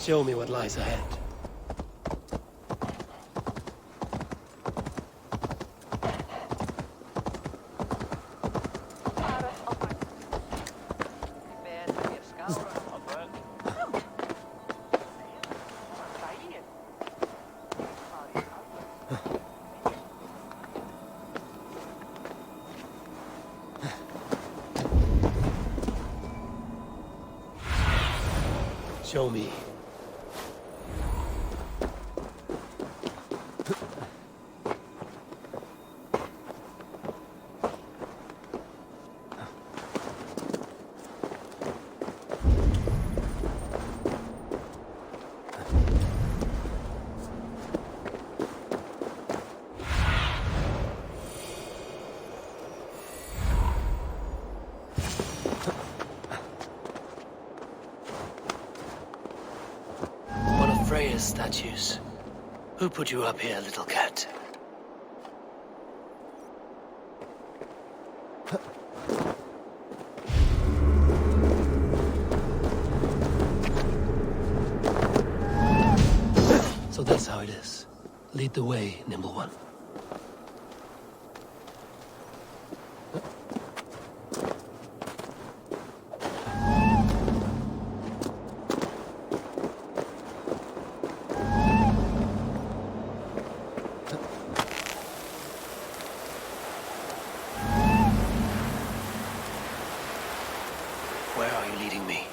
Show me what lies ahead. Show me. Freya's statues. Who put you up here, little cat? So that's how it is. Lead the way, Nimble One. Where are you leading me?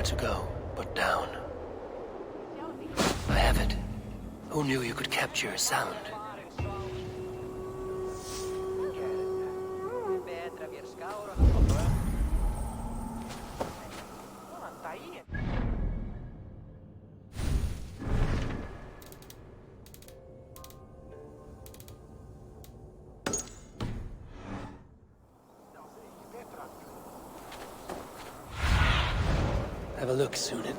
To go, but down. I have it. Who knew you could capture a sound? Have a look, Sunan.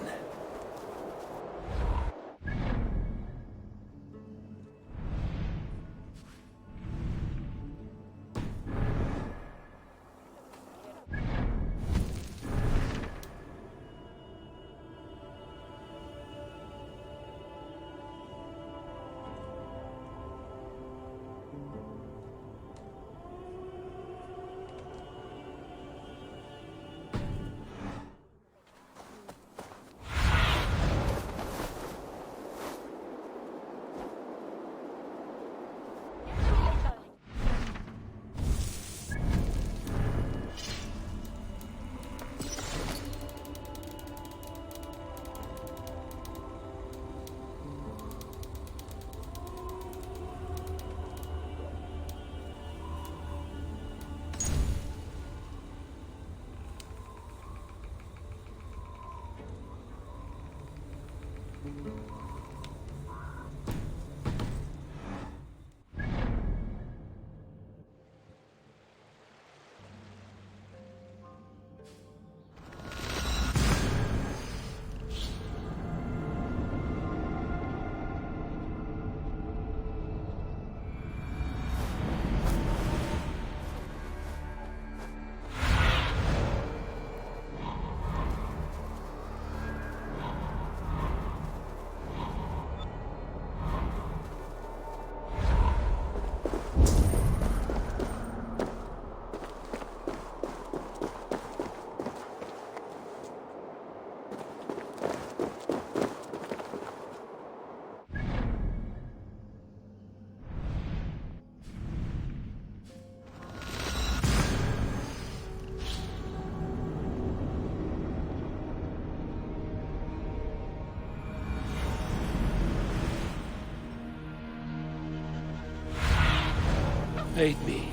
Aid me.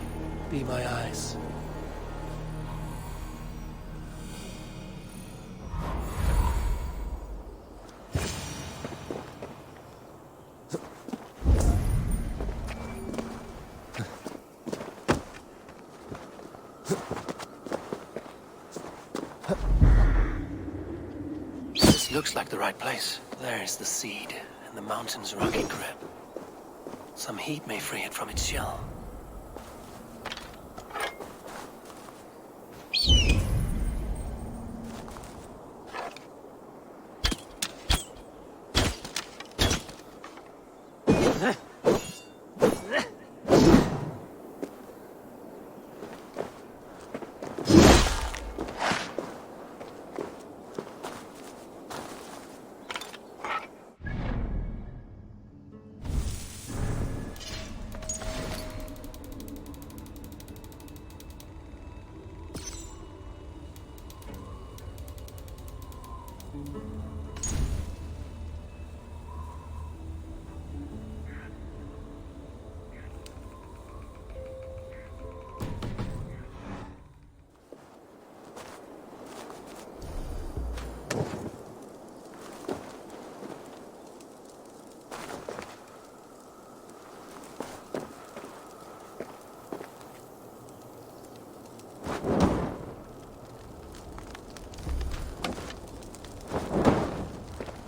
Be my eyes. This looks like the right place. There's the seed, and the mountain's rocky grip. Some heat may free it from its shell.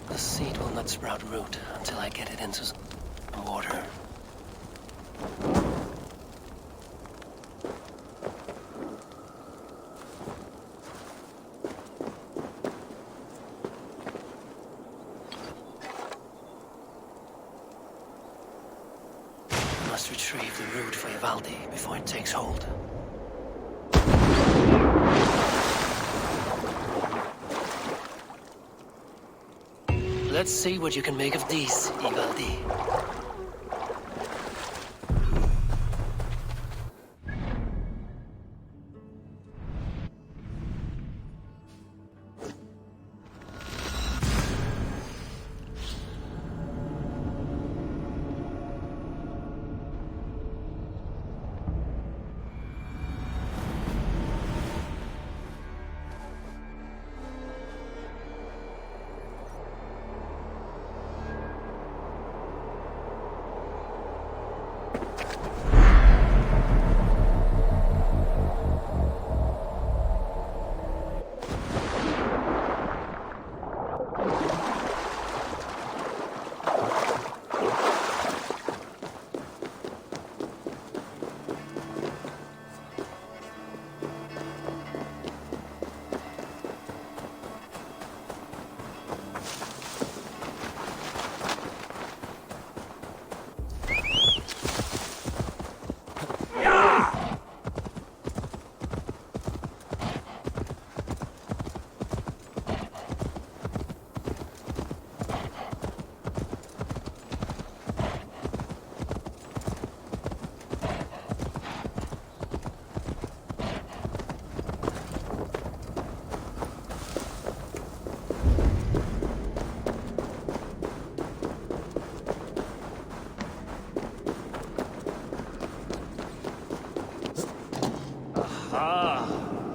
The seed will not sprout root until I get it into some water. I must retrieve the root for Ivaldi before it takes hold. Let's see what you can make of these, Ivaldi.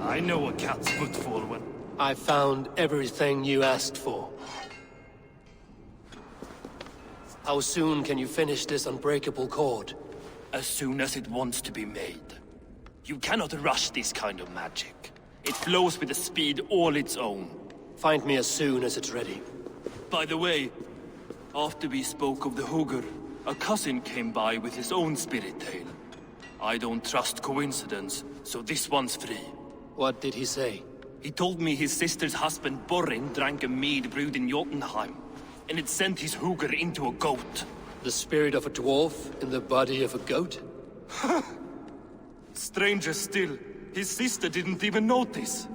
I know a cat's footfall when... I found everything you asked for. How soon can you finish this unbreakable cord? As soon as it wants to be made. You cannot rush this kind of magic. It flows with a speed all its own. Find me as soon as it's ready. By the way, after we spoke of the Hugr, a cousin came by with his own spirit tale. I don't trust coincidence, so this one's free. What did he say? He told me his sister's husband Borin drank a mead brewed in Jotunheim, and it sent his Hugr into a goat. The spirit of a dwarf in the body of a goat? Stranger still, his sister didn't even notice.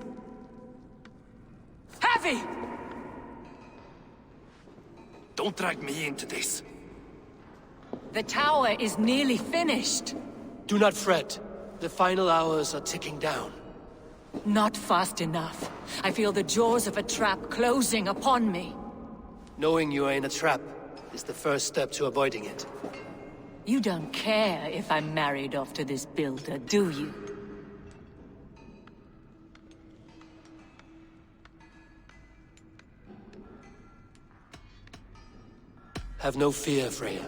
Heavy! Don't drag me into this. The tower is nearly finished. Do not fret. The final hours are ticking down. Not fast enough. I feel the jaws of a trap closing upon me. Knowing you are in a trap is the first step to avoiding it. You don't care if I'm married off to this builder, do you? Have no fear, Freya.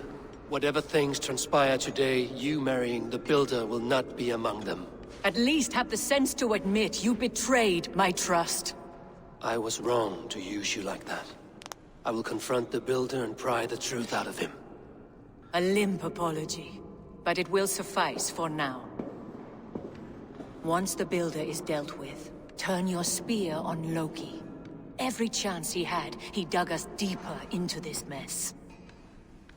Whatever things transpire today, you marrying the Builder will not be among them. At least have the sense to admit you betrayed my trust. I was wrong to use you like that. I will confront the Builder and pry the truth out of him. A limp apology, but it will suffice for now. Once the Builder is dealt with, turn your spear on Loki. Every chance he had, he dug us deeper into this mess.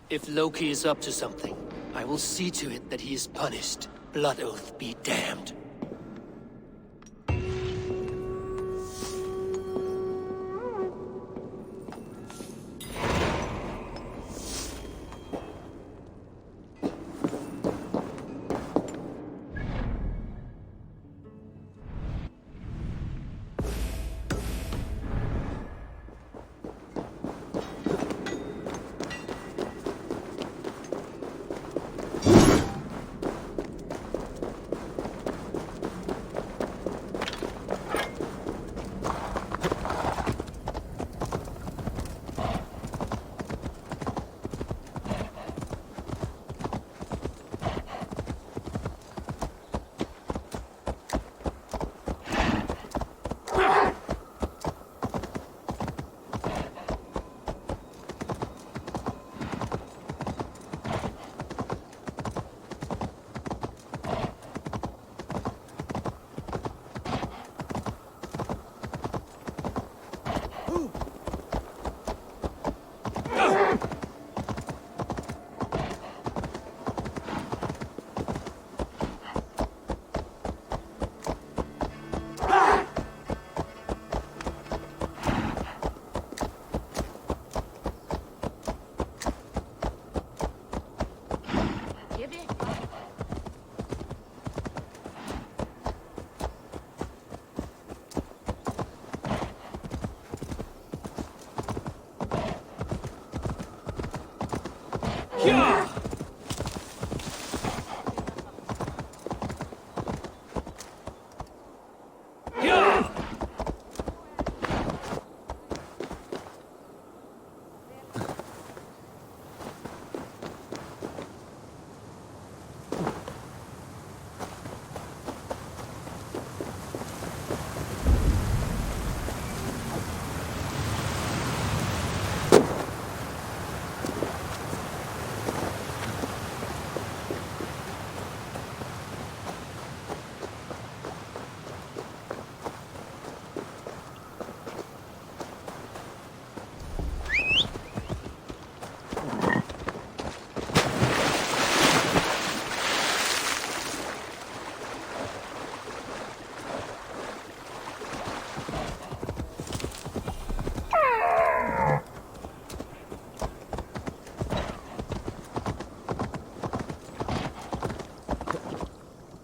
If Loki is up to something, I will see to it that he is punished. Blood Oath be damned.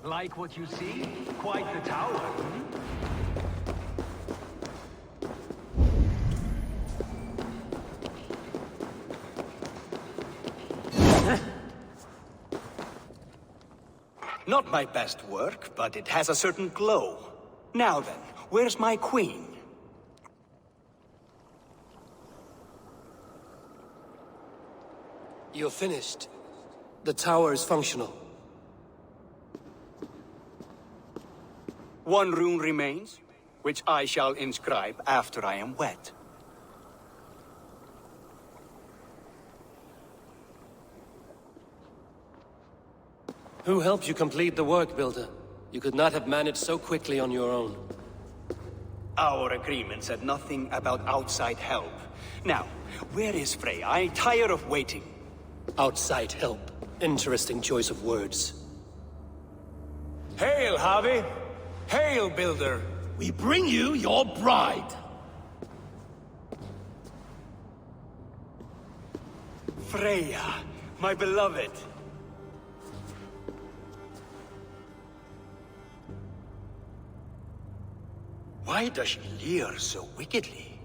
Like what you see? Quite the tower, hmm? Not my best work, but it has a certain glow. Now then, where's my queen? You're finished. The tower is functional. One rune remains, which I shall inscribe after I am wed. Who helped you complete the work, Builder? You could not have managed so quickly on your own. Our agreement said nothing about outside help. Now, where is Frey? I tire of waiting. Outside help. Interesting choice of words. Hail, Harvey! Hail, Builder! We bring you your bride. Freya, my beloved. Why does she leer so wickedly?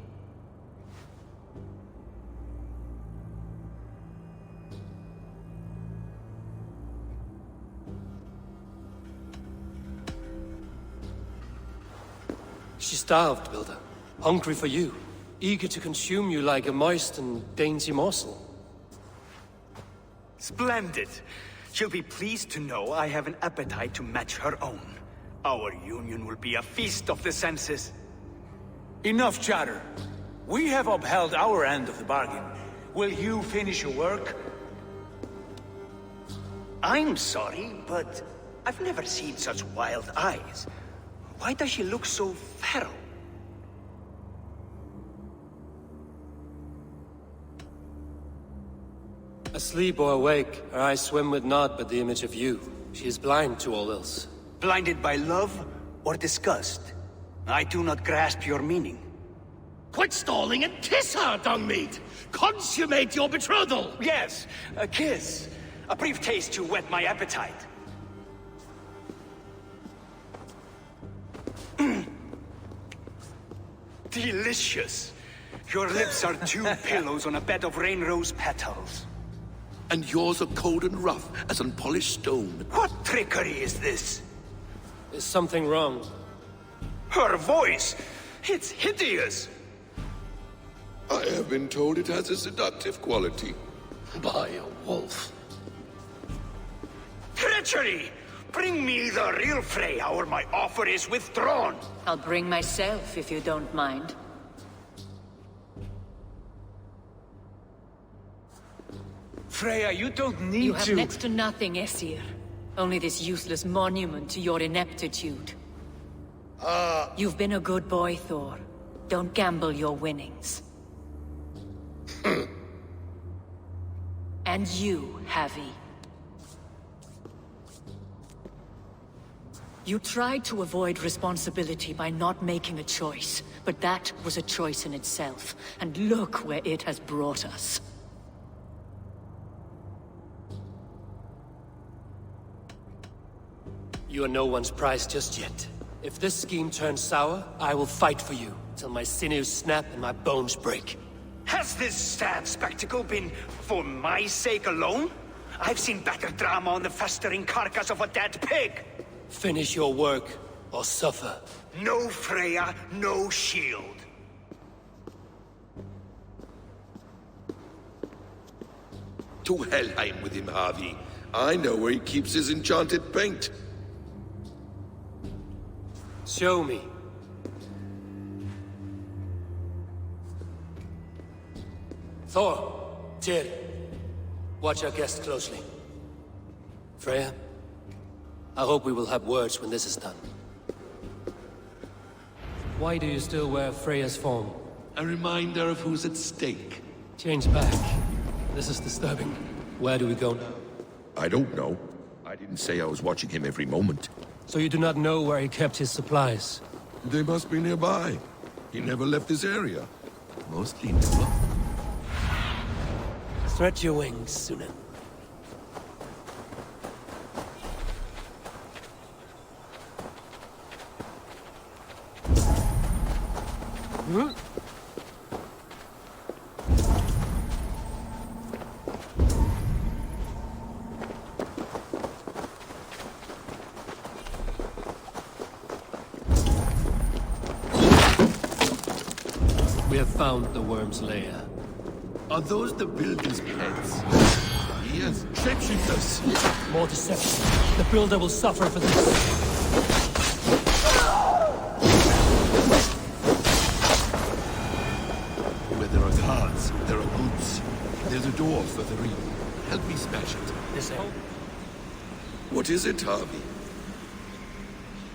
starved, Builder. Hungry for you. Eager to consume you like a moist and dainty morsel. Splendid. She'll be pleased to know I have an appetite to match her own. Our union will be a feast of the senses. Enough chatter. We have upheld our end of the bargain. Will you finish your work? I'm sorry, but I've never seen such wild eyes. Why does she look so feral? Asleep or awake, her eyes swim with naught but the image of you. She is blind to all else. Blinded by love or disgust? I do not grasp your meaning. Quit stalling and kiss her, Dungmeat! Consummate your betrothal! Yes, a kiss. A brief taste to whet my appetite. Delicious. Your lips are two pillows on a bed of rain rose petals. And yours are cold and rough as unpolished stone. What trickery is this? Is something wrong? Her voice! It's hideous! I have been told it has a seductive quality. By a wolf. Treachery! Bring me the real Freya or my offer is withdrawn! I'll bring myself if you don't mind. Freya, you don't need You have to... next to nothing, Aesir. Only this useless monument to your ineptitude. You've been a good boy, Thor. Don't gamble your winnings. And you, Havi. You tried to avoid responsibility by not making a choice, but that was a choice in itself, and look where it has brought us. You are no one's prize just yet. If this scheme turns sour, I will fight for you, till my sinews snap and my bones break. Has this sad spectacle been for my sake alone? I've seen better drama on the festering carcass of a dead pig! Finish your work, or suffer. No Freya, no shield. To Helheim with him, Harvey. I know where he keeps his enchanted paint. Show me. Thor, Tyr, watch our guest closely. Freya, I hope we will have words when this is done. Why do you still wear Freya's form? A reminder of who's at stake. Change back. This is disturbing. Where do we go now? I don't know. I didn't say I was watching him every moment. So you do not know where he kept his supplies? They must be nearby. He never left this area. Mostly never. Stretch your wings, Sunan. We have found the worm's lair. Are those the builder's pets? Yes, shapeshifters. More deception. The builder will suffer for this. Where there are guards, there are goods. There's a door further in. Help me smash it. This help? What is it, Harvey?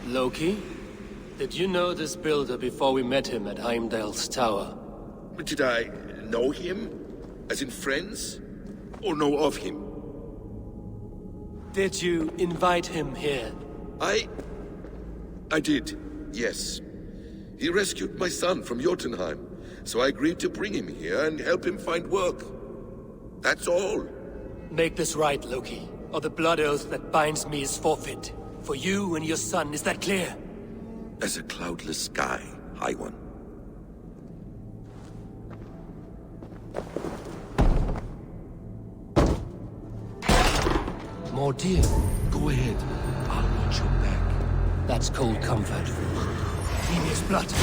Loki? Did you know this builder before we met him at Heimdall's tower? Did I know him? As in friends? Or know of him? Did you invite him here? I did, yes. He rescued my son from Jotunheim, so I agreed to bring him here and help him find work. That's all. Make this right, Loki, or the blood oath that binds me is forfeit. For you and your son, is that clear? As a cloudless sky, High One. More deer. Go ahead. I'll watch your back. That's cold comfort. Devious blood.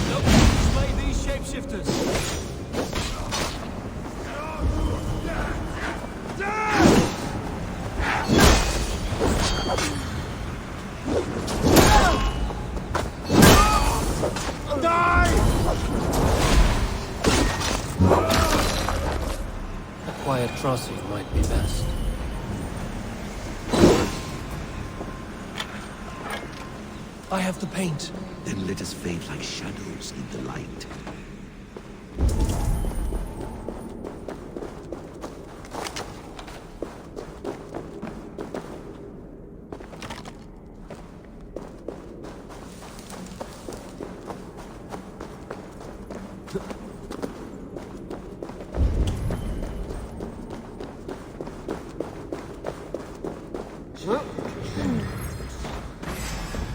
Nope, slay these shapeshifters. A quiet crossing might be best. I have the paint. Then let us fade like shadows in the light.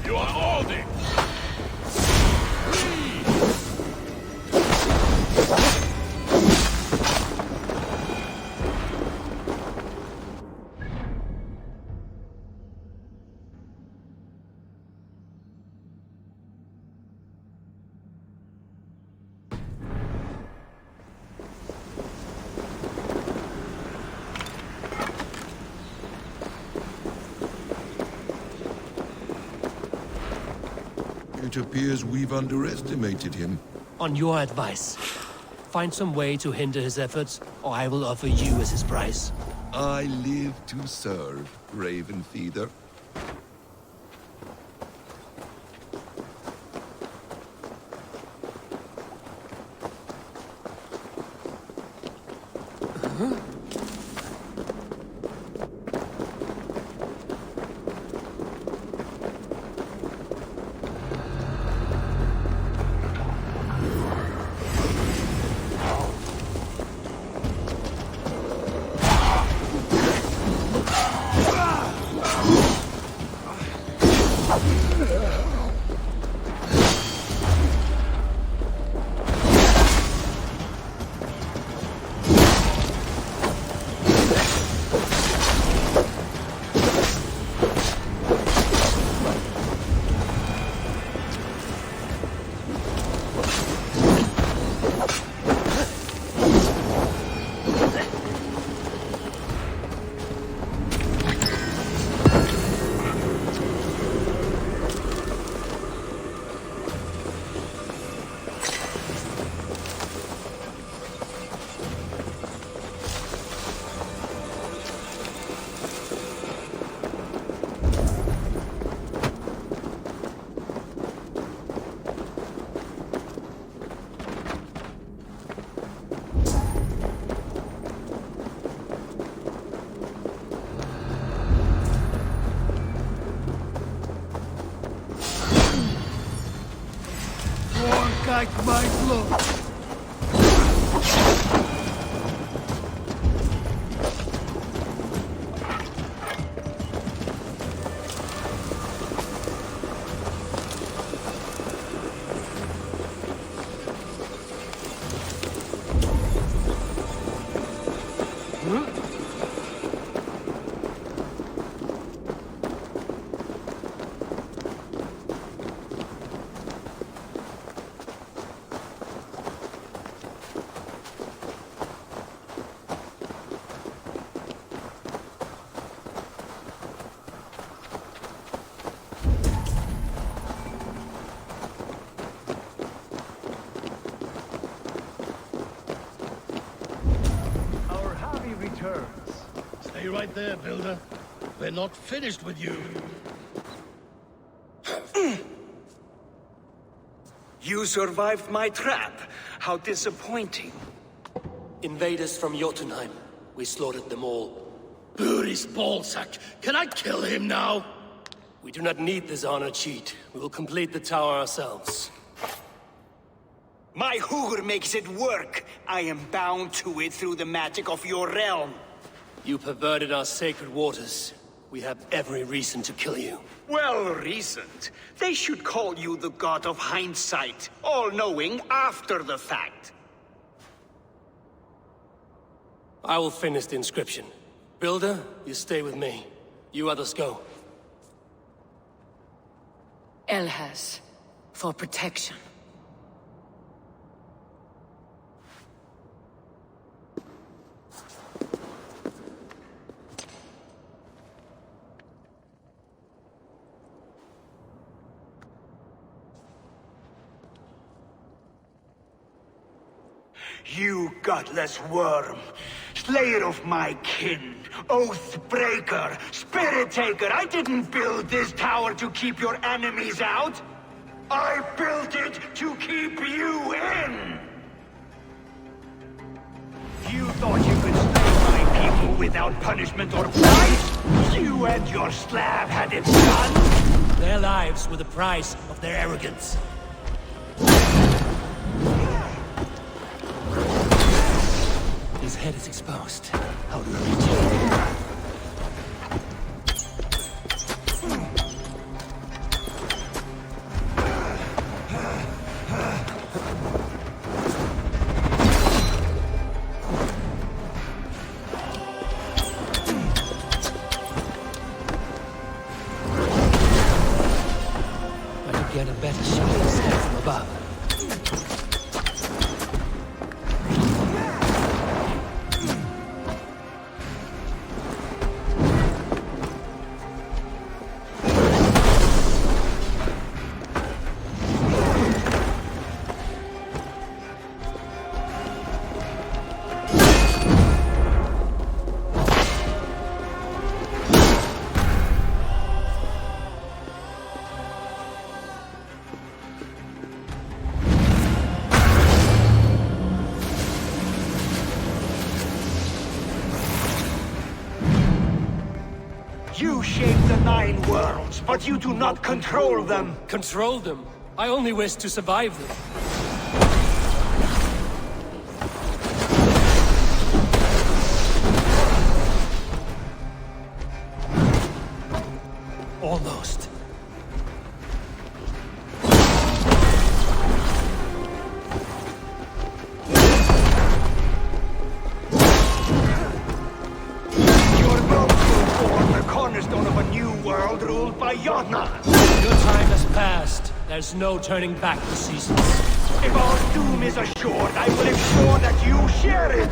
You are holding! It appears we've underestimated him. On your advice, find some way to hinder his efforts, or I will offer you as his price. I live to serve, Raven Feeder. Like my blood. Stay right there, Builder. We're not finished with you. You survived my trap. How disappointing. Invaders from Jotunheim. We slaughtered them all. Buri's ballsack. Can I kill him now? We do not need this honor cheat. We will complete the tower ourselves. My Hugr makes it work. I am bound to it through the magic of your realm. You perverted our sacred waters. We have every reason to kill you. Well reasoned. They should call you the god of hindsight, all-knowing after the fact. I will finish the inscription. Builder, you stay with me. You others go. Elhaz, for protection. You godless worm, slayer of my kin, oath breaker, spirit taker, I didn't build this tower to keep your enemies out. I built it to keep you in! You thought you could slay my people without punishment or price? You and your slab had it done? Their lives were the price of their arrogance. His head is exposed. How do I reach him? I could get a better shot at this head from above. You shape the 9 worlds, but you do not control them. Control them? I only wish to survive them. Almost. Cornerstone of a new world ruled by Yodna. Your time has passed. There's no turning back the seasons. If our doom is assured, I will ensure that you share it.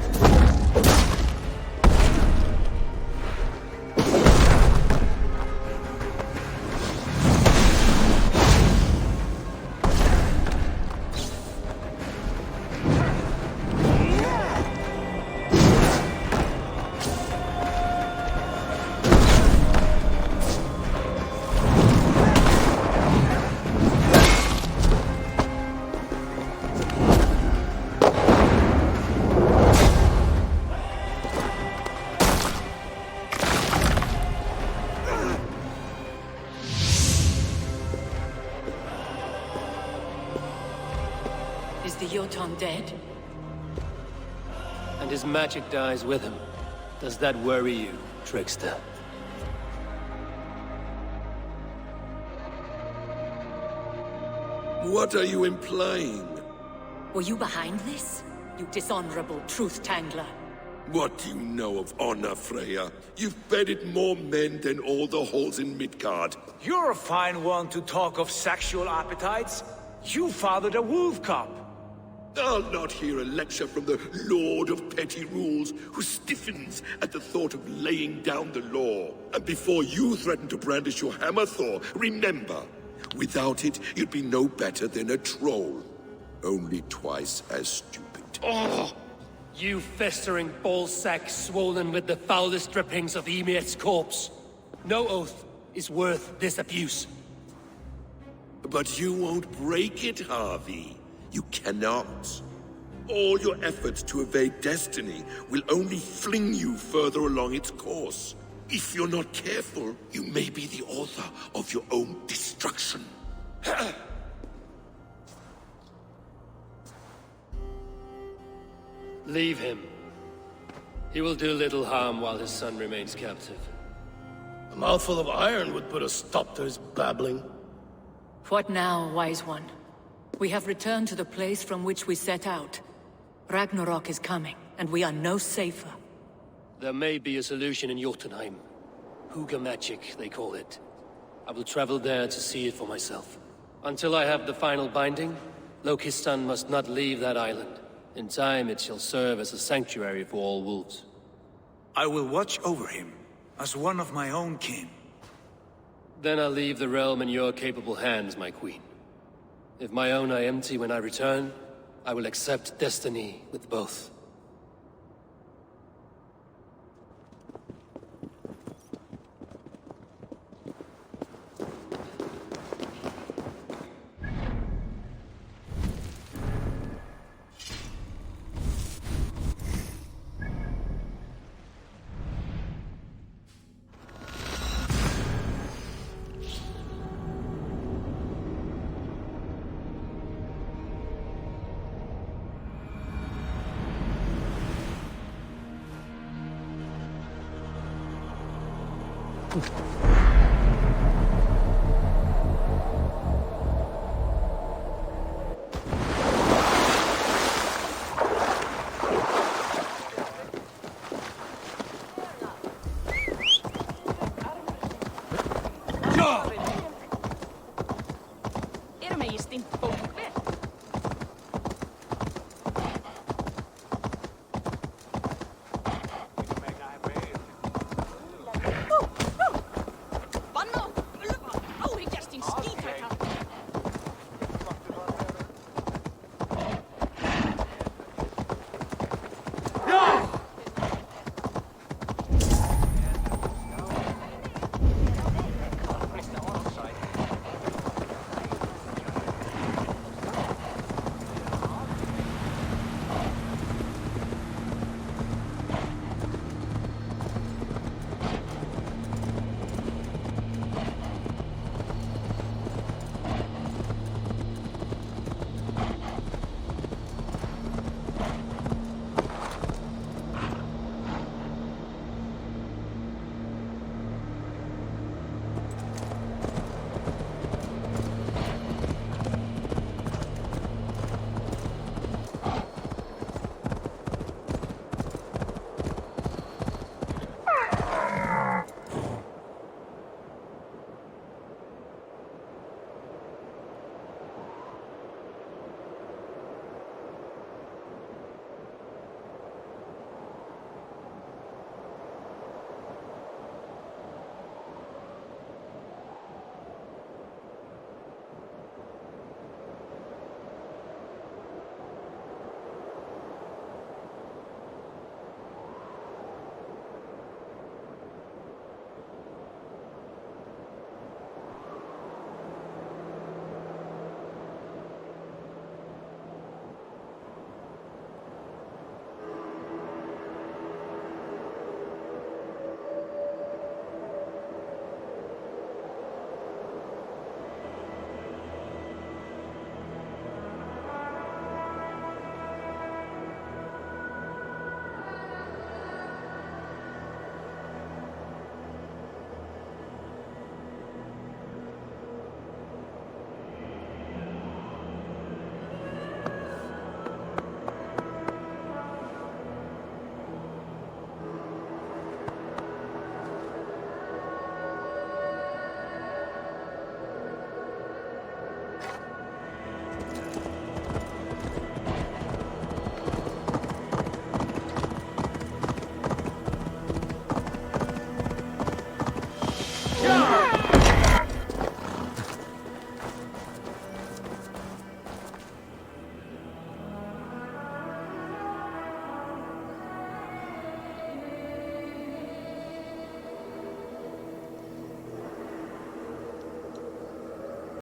Is the Jotun dead? And his magic dies with him. Does that worry you, trickster? What are you implying? Were you behind this? You dishonorable truth-tangler. What do you know of honor, Freya? You've bedded more men than all the halls in Midgard. You're a fine one to talk of sexual appetites. You fathered a wolf cub. I'll not hear a lecture from the Lord of Petty Rules, who stiffens at the thought of laying down the law. And before you threaten to brandish your hammer, Thor, remember, without it, you'd be no better than a troll. Only twice as stupid. Oh! You festering ballsack swollen with the foulest drippings of Ymir's corpse. No oath is worth this abuse. But you won't break it, Harvey. You cannot. All your efforts to evade destiny will only fling you further along its course. If you're not careful, you may be the author of your own destruction. Leave him. He will do little harm while his son remains captive. A mouthful of iron would put a stop to his babbling. What now, wise one? We have returned to the place from which we set out. Ragnarok is coming, and we are no safer. There may be a solution in Jotunheim. Huga magic, they call it. I will travel there to see it for myself. Until I have the final binding, Lokistan must not leave that island. In time, it shall serve as a sanctuary for all wolves. I will watch over him, as one of my own kin. Then I'll leave the realm in your capable hands, my queen. If my own are empty when I return, I will accept destiny with both. Ermeistin,